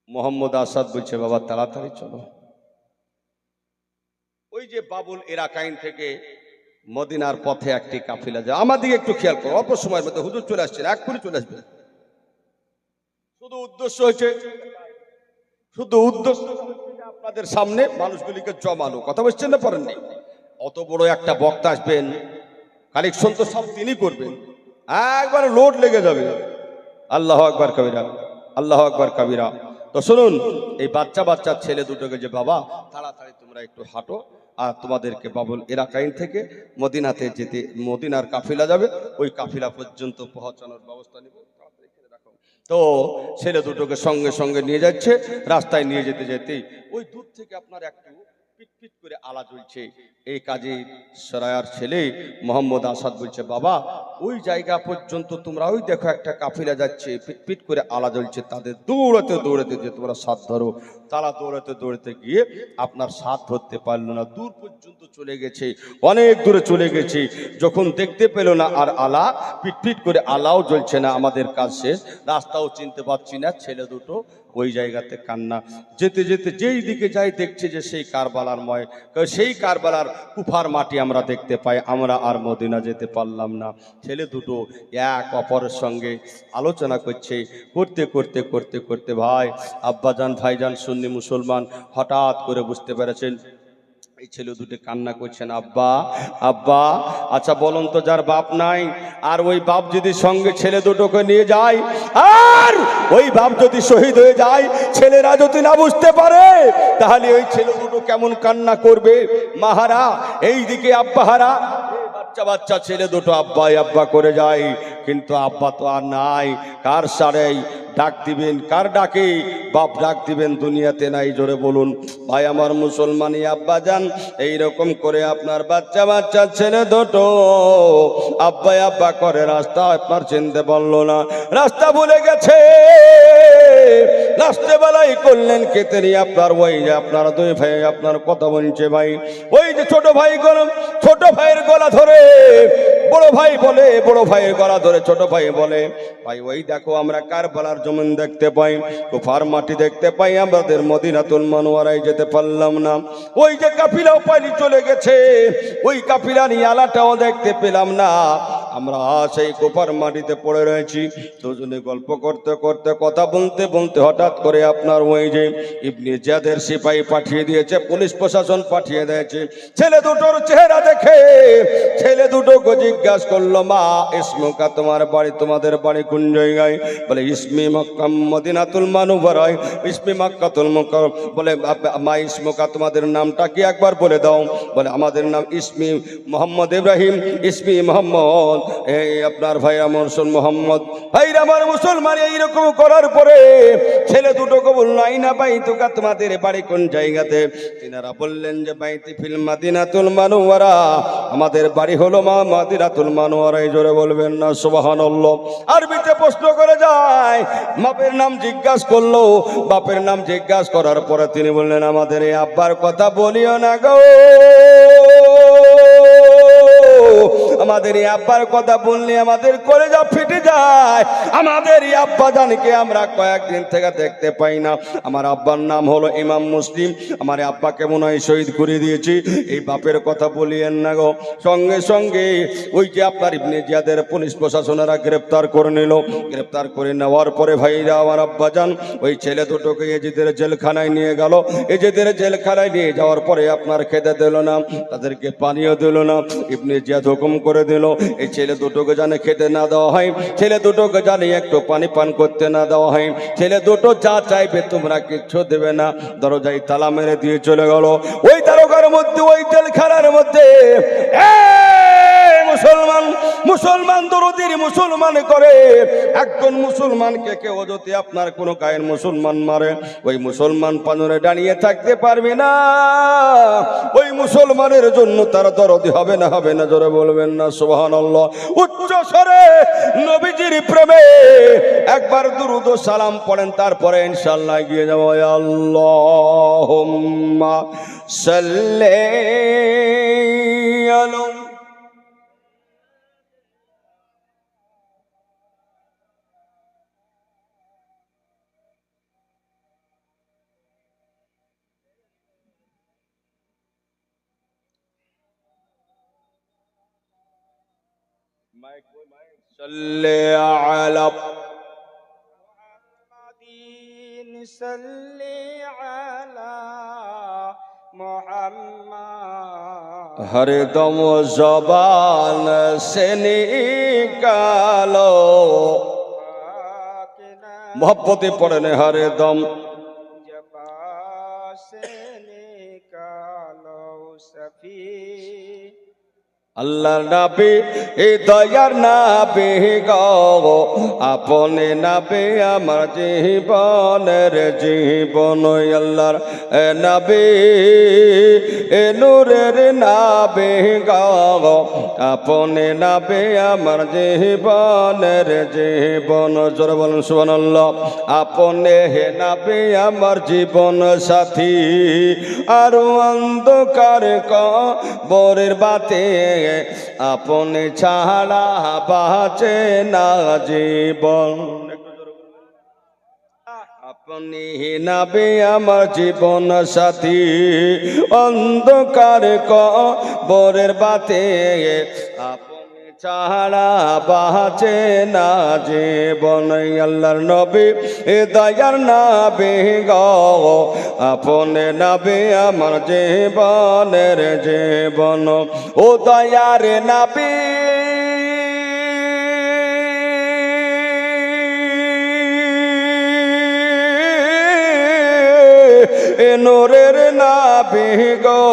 মোহাম্মদ আসাদ বলছে, বাবা তাড়াতাড়ি চলো। ওই যে বাবুল এরাকাইন থেকে মদিনার পথে একটি কাফিলা যায়। আমার দিকে একটু খেয়াল করো, অল্প সময়ের মধ্যে হুজুর চলে আসছেন, এক্ষুনি চলে আসবে। শুধু উদ্দেশ্য হয়েছে, আপনাদের সামনে মানুষগুলিকে জমানো। কথা বলছেন না, পারেননি? অত বড় একটা বক্তা আসবেন, কালেকশন তো সব তিনি করবেন, একবার লোড লেগে যাবে। আল্লাহ আকবার কবিরা, আল্লাহ আকবার কবিরা। তো শুনুন, এই বাচ্চা বাচ্চা ছেলে দুটোকে যে, বাবা তাড়াতাড়ি তোমরা একটু হাঁটো, আর তোমাদেরকে বাবুল এরাকাইন থেকে মদিনাতে যেতে, মদিনার কাফিলা যাবে, ওই কাফিলা পর্যন্ত পৌঁছানোর ব্যবস্থা নিব। তো ছেলে দুটোকে সঙ্গে সঙ্গে নিয়ে যাচ্ছে। রাস্তায় নিয়ে যেতে যেতে ওই দূর থেকে আপনার একটু পিট করে আলা জ্বলছে। এই কাজে সরায়ার ছেলে মোহাম্মদ আসাদ বলছে, বাবা ওই জায়গা পর্যন্ত তোমরা ওই দেখো একটা কাফিলা যাচ্ছে, পিট করে আলা জ্বলছে, তাদের দৌড়াতে দৌড়াতে যে তোমরা সাথ ধরো। তারা দৌড়াতে দৌড়াতে গিয়ে আপনার সাথ ধরতে পারলো না, দূর পর্যন্ত চলে গেছে, অনেক দূরে চলে গেছে। যখন দেখতে পেল না আর আলা, পিট করে আলাও জ্বলছে না, আমাদের কাজ শেষ, রাস্তাও চিনতে পারছি না, ছেলে দুটো ওই জায়গাতে কান্না। যেতে যেতে যেই দিকে যাই দেখছে যে সেই কারবালার ময়, সেই কারবালার কুফার মাটি আমরা দেখতে পাই। আমরা আর মদিনা যেতে পারলাম না। ছেলে দুটো এক অপরের সঙ্গে আলোচনা করছে, করতে করতে করতে করতে ভাই আব্বাজান ভাইজান সুন্নি মুসলমান হঠাৎ করে বুঝতে পেরেছেন এই ছেলে দুটো কান্না করছেন, আব্বা আব্বা। আচ্ছা বলুন তো, যার বাপ নাই, আর ওই বাপ যদি সঙ্গে ছেলে দুটোকে নিয়ে যায়, আর ওই বাপ যদি শহীদ হয়ে যায়, ছেলেরা যদি না বুঝতে পারে, তাহলে ওই ছেলে দুটো কেমন কান্না করবে? মাহারা এইদিকে আব্বাহারা, বাচ্চা বাচ্চা ছেলে দুটো আব্বাই আব্বা করে যায়, কিন্তু আব্বা তো আর নাই। কার সারেই ডাক দিবেন, কার ডাকে বাপ ডাক দিবেন? দুনিয়াতে নাই। জোরে বলুন ভাই আমার মুসলমানি আব্বা যান। এইরকম করে আপনার বাচ্চা বাচ্চা ছেলে দুটো আব্বা আব্বা করে, রাস্তা আপনার চিনতে পারলো না, রাস্তা ভুলে গেছে। রাস্তে বেলায় করলেন কেতেরি আপনার, ওই যে আপনার দুই ভাই আপনার কথা বলছে ভাই, ওই যে ছোট ভাই ছোট ভাইয়ের গলা ধরে বড় ভাই বলে, বড় ভাইয়ের গলা ধরে ছোট ভাই বলে, ভাই ওই দেখো আমরা কারবালার জমিন দেখতে পাই, কুফার মাটি দেখতে পাই, আমাদের মদিনাতুল মুনাওয়ারায় যেতে পারলাম না। ওই যে কাফিলাও পানি চলে গেছে, ওই কাফিলার আলাটাও দেখতে পেলাম না, আমরা সেই কুফার মাটিতে পড়ে রয়েছি। দুজনে গল্প করতে করতে কথা বলতে বলতে হঠাৎ করে আপনার ওই যে ইবনে জিয়াদের সিপাহী পাঠিয়ে দিয়েছে, পুলিশ প্রশাসন পাঠিয়ে দিয়েছে। ছেলে দুটোর চেহারা দেখে ছেলে দুটোকে জিজ্ঞাসা করলো, মা ইসমুকা, তোমার বাড়ি, তোমাদের বাড়ি কোন জায়গায়? বলে ইসমি মক্কা মদিনাতুল মুনাওয়ারায়, ইসমি মক্কাতুল মুকাররম। বলে মা ইসমুকা, তোমাদের নামটা কি একবার বলে দাও? বলে আমাদের নাম ইসমি মোহাম্মদ ইব্রাহিম, ইসমি মোহাম্মদ। এই আপনার ভাই আমার মোহাম্মদ। ভাইরা আমার মুসলমান, এইরকম করার পরে ছেলে দুটোকে বললো, আইনা বাইতুকা, তোমাদের বাড়ি কোন জায়গাতে? তিনারা বললেন যে বাইতি ফিল মদিনাতুল মুনাওয়ারা, আমাদের বাড়ি হলো মদিনাতুল মুনাওয়ারায়। জোরে বলবেন না সুবহানাল্লাহ। আরবিতে প্রশ্ন করে যায়, বাপের নাম জিজ্ঞাসা করলো, বাপের নাম জিজ্ঞাসা করার পরে তিনি বললেন, আমাদের এই আব্বার কথা বলিও না গো, আমাদের এই আব্বার কথা বললে আমাদের কলেজা ফেটে যায়। আমাদের এই আব্বা জানকে আমরা কয়েকদিন থেকে দেখতে পাই না। আমার আব্বার নাম হলো ইমাম মুসলিম, আমার আব্বাকে মনে হয় শহীদ করে দিয়েছি, এই বাপের কথা বলিয়েন না গো। সঙ্গে সঙ্গে ওই যে আপনার ইবনে জিয়াদের পুলিশ প্রশাসনেরা গ্রেপ্তার করে নিল। গ্রেপ্তার করে নেওয়ার পরে ভাইরা আমার আব্বা যান ওই ছেলে দুটোকে এজিদের জেলখানায় নিয়ে গেল। এজিদের জেলখানায় নিয়ে যাওয়ার পরে আপনার খেতে দিল না, তাদেরকে পানিও দিল না। ইবনে জিয়াদ হুকুম করে দিল, এই ছেলে দুটোকে জানে খেতে না দেওয়া হয়, ছেলে দুটোকে জানে একটু পানি পান করতে না দেওয়া হয়, ছেলে দুটো যা চাইবে তোমরা কিচ্ছু দেবে না। দরজায় তালা মেরে দিয়ে চলে গেল। ওই তারকার মধ্যে, ওই জেলখানার মধ্যে মুসলমান মুসলমান দরদির মুসলমান করে একজন মুসলমানকে কেউ যদি আপনার কোন গায়ের মুসলমান মারে, ওই মুসলমান পানরে দাঁড়িয়ে থাকতে পারবে না। ওই মুসলমানের জন্য তারা দরদি হবে না, হবে না। জোরে বলবেন না সুবহানাল্লাহ। উচ্চ স্বরে নবীজির প্রেমে একবার দুরূদ ও সালাম পড়েন, তারপরে ইনশাআল্লাহ এগিয়ে যাব। আল্লাহুম্মা সাল্লি আলা সাল্লি আলা মুহাম্মাদিন সাল্লি আলা মুহাম্মাদ হরদম জবান সে নিকালো মোহব্বতে পড়েন হরদম জবা সে নিকালো সফি আল্লাহ নবী এ দয়ার নবী গো আপনি নবী আমার জীবনের জীবন আল্লাহর নবী এ নূরের নবী গো আপনি নবী আমার জীবনের জীবন জোরে বলুন সুবহানাল্লাহ আপনি হে নবী আমার জীবন সাথী আর অন্ধকার কবরের বাতে আপনি ছাড়া বাঁচে না জীবন আপনি নবী আমার জীবন সাথী অন্ধকার কবরের বাতে আপনি ছাড়া বাঁচে না জীবন আল্লাহর নবী এ দয়ার নবী গো আপনি নবী আমার জীবনের জীবন ও দয়ার নবী এ নূরের নবী গো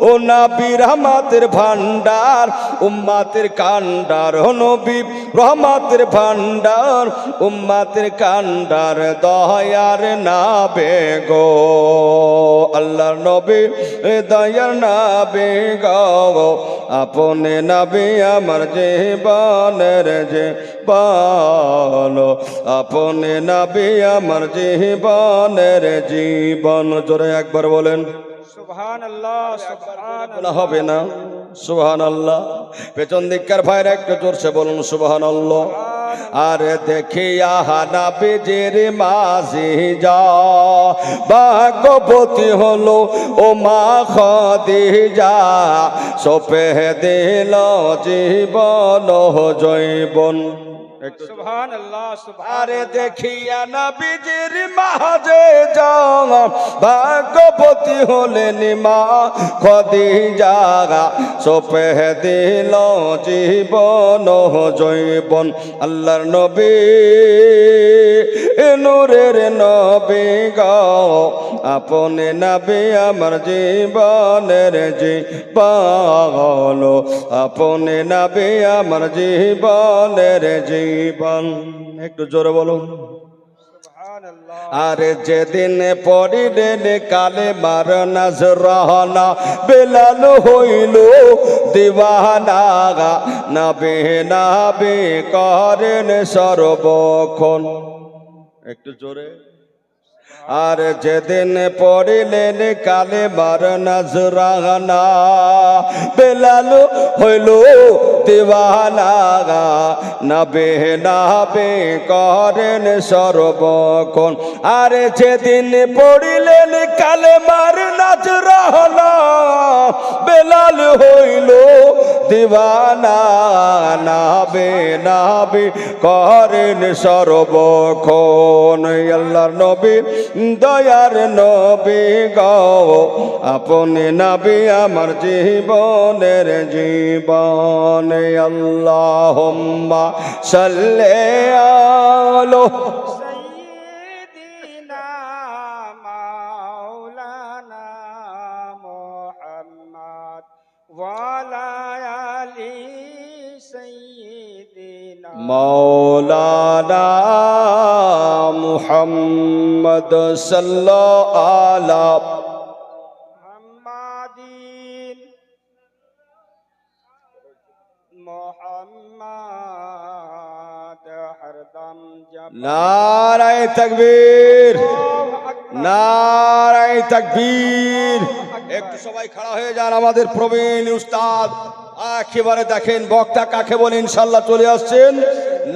ও নবী রহমতের ভান্ডার উম্মতের কান্ডার ও নবী রহমতের ভান্ডার উম্মতের কান্ডার দয়ার নবী গো আল্লাহর নবী দয়ার নবী গো আপনি নবী আমার জীবনের জীবন আপনি নবী আমার জীবনের জীবন জোরে একবার বলেন সুবহানাল্লাহ বলা হবে না সুবহানাল্লাহ পেছন দিককার ভাইরা একটু জোরসে বলুন সুবহানাল্লাহ আরে দেখিয়া নবীজির মাঝি যা ভাগ্যবতী হলো ও মা খাদিজা সপে দিল জীবন জৈবন সুবহানাল্লাহ আরে দেখিয়া নবীজির মাঝে যা ভাগ্যবতী হলেন মা খাদিজা সপে দিল জীবন জৈবন আল্লাহর নবী নূরের নবী গো আপনি নবী আমার জীবনের জীবন আপনি নবী আমার জীবনের জীবন একটু জোরে বলুন সুবহানাল্লাহ আরে যেদিন পড়িলেন কালে মার নাজরানা বেলাল হইল দিওয়ানা নবী নবী করেন সর্বক্ষণ একটু জোরে আর যেদিন পড়িলেন কালে মার নাজরানা বেলাল হইল দিওয়ানা নবী নবী করেন সর্বক্ষণ আর যেদিন পড়িলেন কালে মার নাজরানা বেলাল হইল দিওয়ানা নবী নবী করেন সর্বক্ষণ আল্লাহর নবী দয়ার নবী গো আপনি নবী আমার জীবনের জীবন আল্লাহুম্মা সাল্লি আলা সাইয়্যিদিনা মাওলানা মুহাম্মদ ওয়া আলা আলি সাইয়্যিদিনা মৌলানা মুহাম্মদ সাল্লাল্লাহু আলা মুহাম্মাদিন মুহাম্মদ হরদম জব নারায়ে তাকবীর নারায়ে তাকবীর একটু সবাই খাড়া হয়ে যান আমাদের প্রবীণ উস্তাদ একেবারে দেখেন বক্তা কাকে বলে ইনশাআল্লাহ চলে আসছেন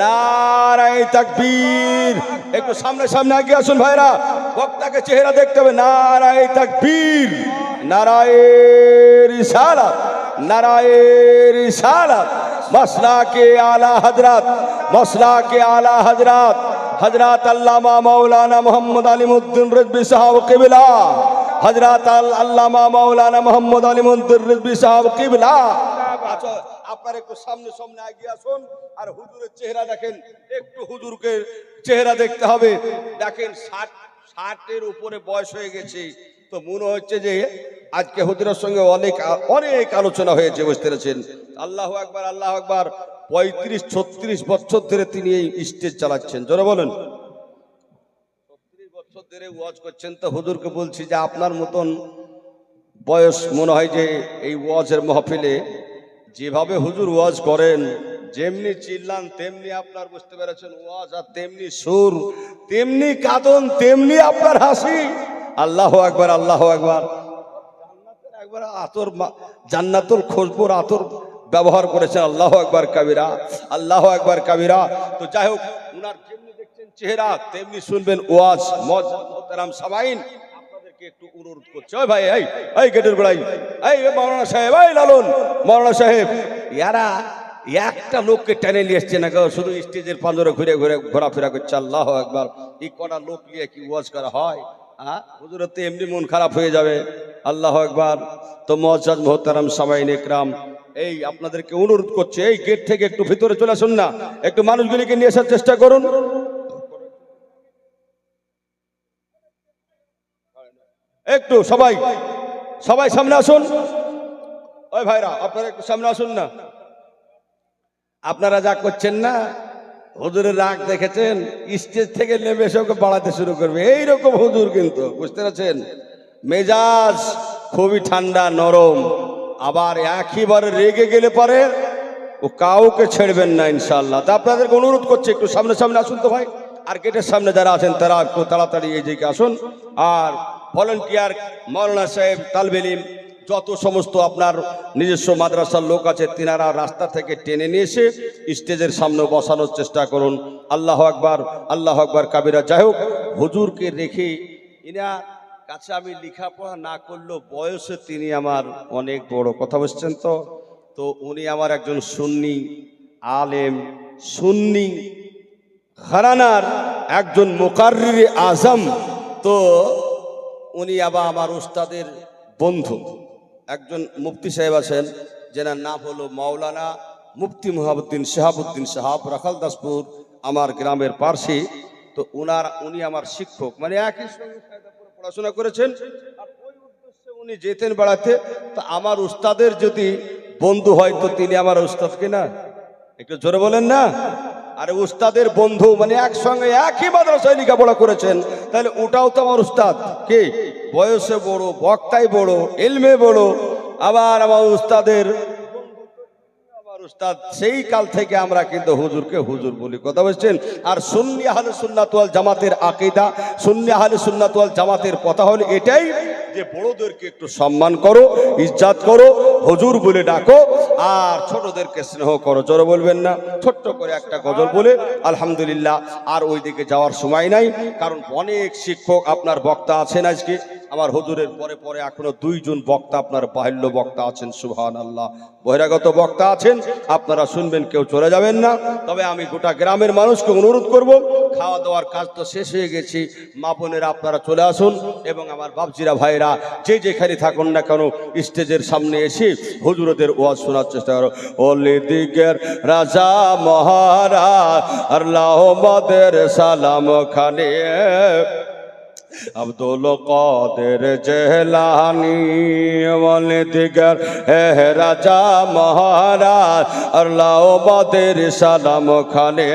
নারায়ে তাকবীর একটু সামনে সামনে এগিয়ে আসুন ভাইরা বক্তাকে চেহারা দেখতে হবে নারায়ে তাকবীর নারায়ে রিসালাত নারায়ে রিসালাত मसला के आला हजरत, मसला के आला हजरत हजरत अल्लामा मौलाना मोहम्मद अलीमुद्दीन रिजवी साहब किबला, हजरत अल्लामा मौलाना मोहम्मद अलीमुद्दीन रिजवी साहब किबला। আচ্ছা, আপনারা একটু সামনে সামনে এগিয়ে আসুন আর হুজুরের চেহারা দেখেন, একটু হুজুরকে চেহারা দেখতে হবে। দেখেন 60-এর উপরে বয়স হয়ে গেছে, তো মনে হচ্ছে যে আজকে হুজুরের সঙ্গে অনেক অনেক আলোচনা হয়েছে, বুঝতে পেরেছেন। আল্লাহু আকবার, আল্লাহু আকবার। 35-36 বছর ধরে তিনি এই স্টেজ চালাচ্ছেন, জোরে বলেন। 36 বছর ধরে ওয়াজ করছেন। তো হুজুরকে বলছি যে আপনার মতন বয়স মনে হয় যে এই ওয়াজের মাহফিলে যেভাবে হুজুর ওয়াজ করেন, যেমনি চিল্লান তেমনি আপনার, বুঝতে পেরেছেন, ওয়াজ, আর তেমনি সুর, তেমনি কাঁদন, তেমনি আপনার হাসি। আল্লাহু আকবার, আল্লাহু আকবার। জান্নাতের একবার আতর, জান্নাতুল খুশবুর আতর ব্যবহার করেছেন। আল্লাহু আকবার কাবীরা, আল্লাহু আকবার কাবীরা। তো যাই হোক, উনার যেমনি দেখছেন চেহারা তেমনি শুনবেন ওয়াজ। মুহতারাম সামাইন, আপনাদেরকে একটু অনুরোধ করছি, ওই ভাই, এই গেটের গোড়াই, এই মাওলানা সাহেব, এই লালন মাওলানা সাহেব, ইয়ারা একটা লোককে টেনে নিয়ে এসছে না গো, শুধু স্টেজের পাঁজরে ঘুরে ঘুরে ঘোরাফেরা করছে। আল্লাহু আকবার। এই কটা লোক নিয়ে কি ওয়াজ করা হয়? হুজুরের তো এমনি মন খারাপ হয়ে যাবে। আল্লাহু আকবার। তো মুআজ্জাজ মুহতারাম সামাইন ইকরাম, এই আপনাদেরকে অনুরোধ করছে, এই গেট থেকে একটু ভিতরে চলে আসুন না, একটু মানুষগুলিকে নিয়ে আসার চেষ্টা করুন। একটু সবাই সবাই সামনে আসুন। ওই ভাইরা, আপনারা একটু সামনে আসুন না। আপনারা যা করছেন না, হুজুরের রাগ দেখেছেন, স্টেজ থেকে নেমে এসে ওকে বাড়াতে শুরু করবে, এইরকম হুজুর কিন্তু, বুঝতে পারছেন। মেজাজ খুবই ঠান্ডা নরম, আবার একইবারে রেগে গেলে পরে ও কাউকে ছেড়বেন না ইনশাআল্লাহ। তা আপনাদেরকে অনুরোধ করছে, একটু সামনে সামনে আসুন তো ভাই। আর গেটের সামনে যারা আছেন তারা একটু তাড়াতাড়ি এই দিকে আসুন। আর ভলেন্টিয়ার, মাওলানা সাহেব, তালবে ইলম, যত সমস্ত আপনার নিজস্ব মাদ্রাসার লোক আছে, তিনারা রাস্তা থেকে টেনে নিয়ে এসে স্টেজের সামনে বসানোর চেষ্টা করুন। আল্লাহু আকবার, আল্লাহু আকবার কাবীরা। যাই হোক, হুজুরকে রেখে ইনা কাছে আমি লেখাপড়া না করলেও বয়সে তিনি আমার অনেক বড়, কথা বুঝছেন তো। তো উনি আমার একজন সুন্নি আলেম, সুন্নি ঘরানার একজন মুকাররির আজম। তো উনি আবার আমার উস্তাদের বন্ধু, একজন মুফতি সাহেব আছেন, যেনার নাম হলো মাওলানা মুফতি মুহাবুদ্দিন শাহাবুদ্দিন সাহাব, রাখালদাসপুর, আমার গ্রামের পার্শ্বে। তো উনি আমার শিক্ষক, মানে একই সঙ্গে পড়াশোনা করেছেন। আর ওই উদ্দেশ্যে উনি যেতেন বেড়াতে। তো আমার উস্তাদের যদি বন্ধু হয় তো তিনি আমার উস্তাদ কিনা, একটু জোরে বলেন না। আরে উস্তাদের বন্ধু মানে একসঙ্গে একই মাদ্রাসায় লেখাপড়া করেছেন, তাহলে ওটাও তো আমার উস্তাদ। কে বয়সে বড়, বক্তায় বড়, ইলমে বড়, আবার আমার উস্তাদের উস্তাদ। সেই কাল থেকে আমরা কিন্তু হুজুরকে হুজুর বলি, কথা বলছেন। আর সুন্নি আহলে সুন্নাত ওয়াল জামাতের আকীদা, সুন্নি আহলে সুন্নাত ওয়াল জামাতের কথা হলো এটাই যে বড়দেরকে একটু সম্মান করো, ইজ্জত করো, হুজুর বলে ডাকো, আর ছোটদেরকে স্নেহ করো। জোরে বলবেন না। ছোট্ট করে একটা গজল বলে আলহামদুলিল্লাহ। আর ওইদিকে যাওয়ার সময় নাই, কারণ অনেক শিক্ষক আপনার বক্তা আছেন। আজকে আমার হুজুরের পরে পরে এখনো 2 জন বক্তা আপনার বাহুল্য বক্তা আছেন, সুবহানাল্লাহ, বহিরাগত বক্তা আছেন। আপনারা শুনবেন, কেউ চলে যাবেন না। তবে আমি গোটা গ্রামের মানুষকে অনুরোধ করব, খাওয়া দাওয়ার কাজ তো শেষ হয়ে গেছে, মা বোনেরা আপনারা চলে আসুন, এবং আমার বাপজিরা ভাইরা যে যেখানে থাকুন না কেন স্টেজের সামনে এসে হুজুরদের ওয়াজ শোনার চেষ্টা করো। ওলি দিগের রাজা মহারাজ আল্লাহ মাদের সালাম খানে আব্দুল কাদের জিলানী ওলি দিগর হে রাজা মহারাজ আল্লাহ মাদের সালাম খানে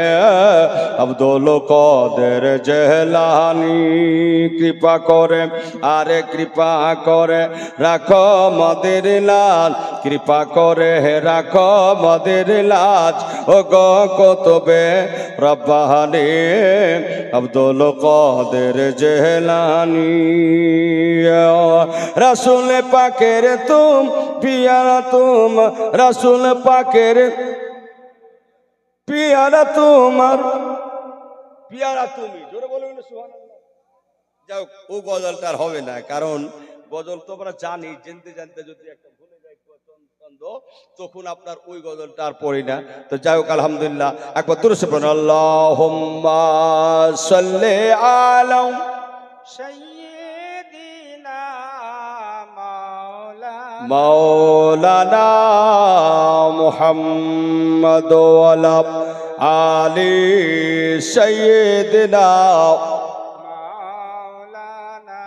আব্দুল কাদের জিলানী। কৃপা করে, আরে কৃপা করে রাখো মাদের লাল, কৃপা করে রাখো মাদের লাজ, ও গো কুতুবে রব্বানী আব্দুল কাদের জিলানী। রসুল পাকের তুম পিয়ারা, তুম রসুল পাকের পিয়ারা, তোমার পিয়ারা তুমি। জোরে বলবেন সুবহানাল্লাহ। যাও, ও গজলটা আর হবে না, কারণ গজল তো আমরা জানি, জানতে জানতে যদি একটা ভুলে যাই তখন আপনার ওই গজলটা আর পড়ি না। তো যাই হোক, আলহামদুলিল্লাহ, একবার দূরে পড়ুন, আল্লাহুম্মা সাল্লি আলা سيدنا مولانا মাওলানা মুহাম্মদ ওয়ালা আলি সাইয়্যিদিনা مولانا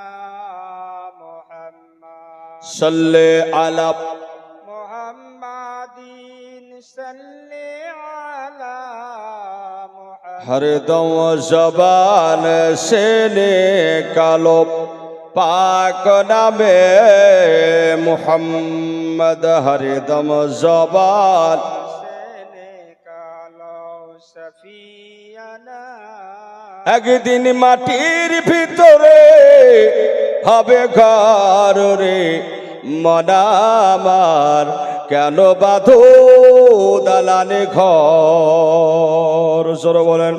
محمد সাল্লি আলা محمد صل على محمد हरदम जबान से निकालो पाक नामे मुहम्मद, हरदम जबान से निकालो सफियाना একদিন মাটির ভিতরে হবে ঘর রে মনামার, কেন বাঁধো দালানে ঘর? জোরে বলেন,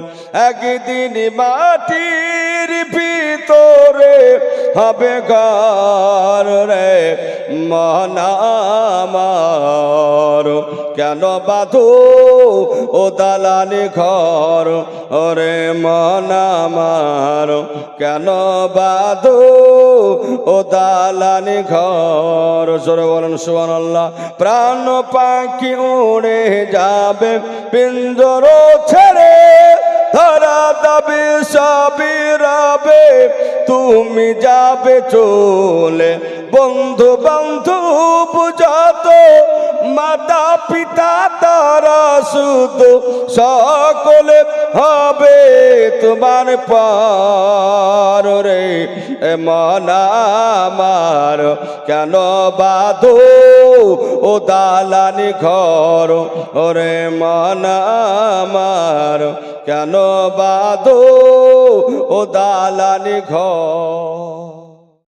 একদিন মাটির ভিতরে হবে ঘর রে মনামার, কেন বাঁধো ও দালানে ঘর? ওরে মনামার, কেন বাঁধো ও দালানে ঘর? জোরে বলেন সুবহানাল্লাহ। প্রাণ পাখি উড়ে যাবে পিঞ্জর ছেড়ে, ধরা দাবে সবই রবে, তুমি যাবে চলে। বন্ধু বান্ধব যত, মাতা পিতা তারা শুধু, সকলে হবে তোমার পার রে মন আমার, কেন বাঁধো ও দালানি ঘর? ওরে মন আমার, কেন বাঁধো ও দালানি ঘর?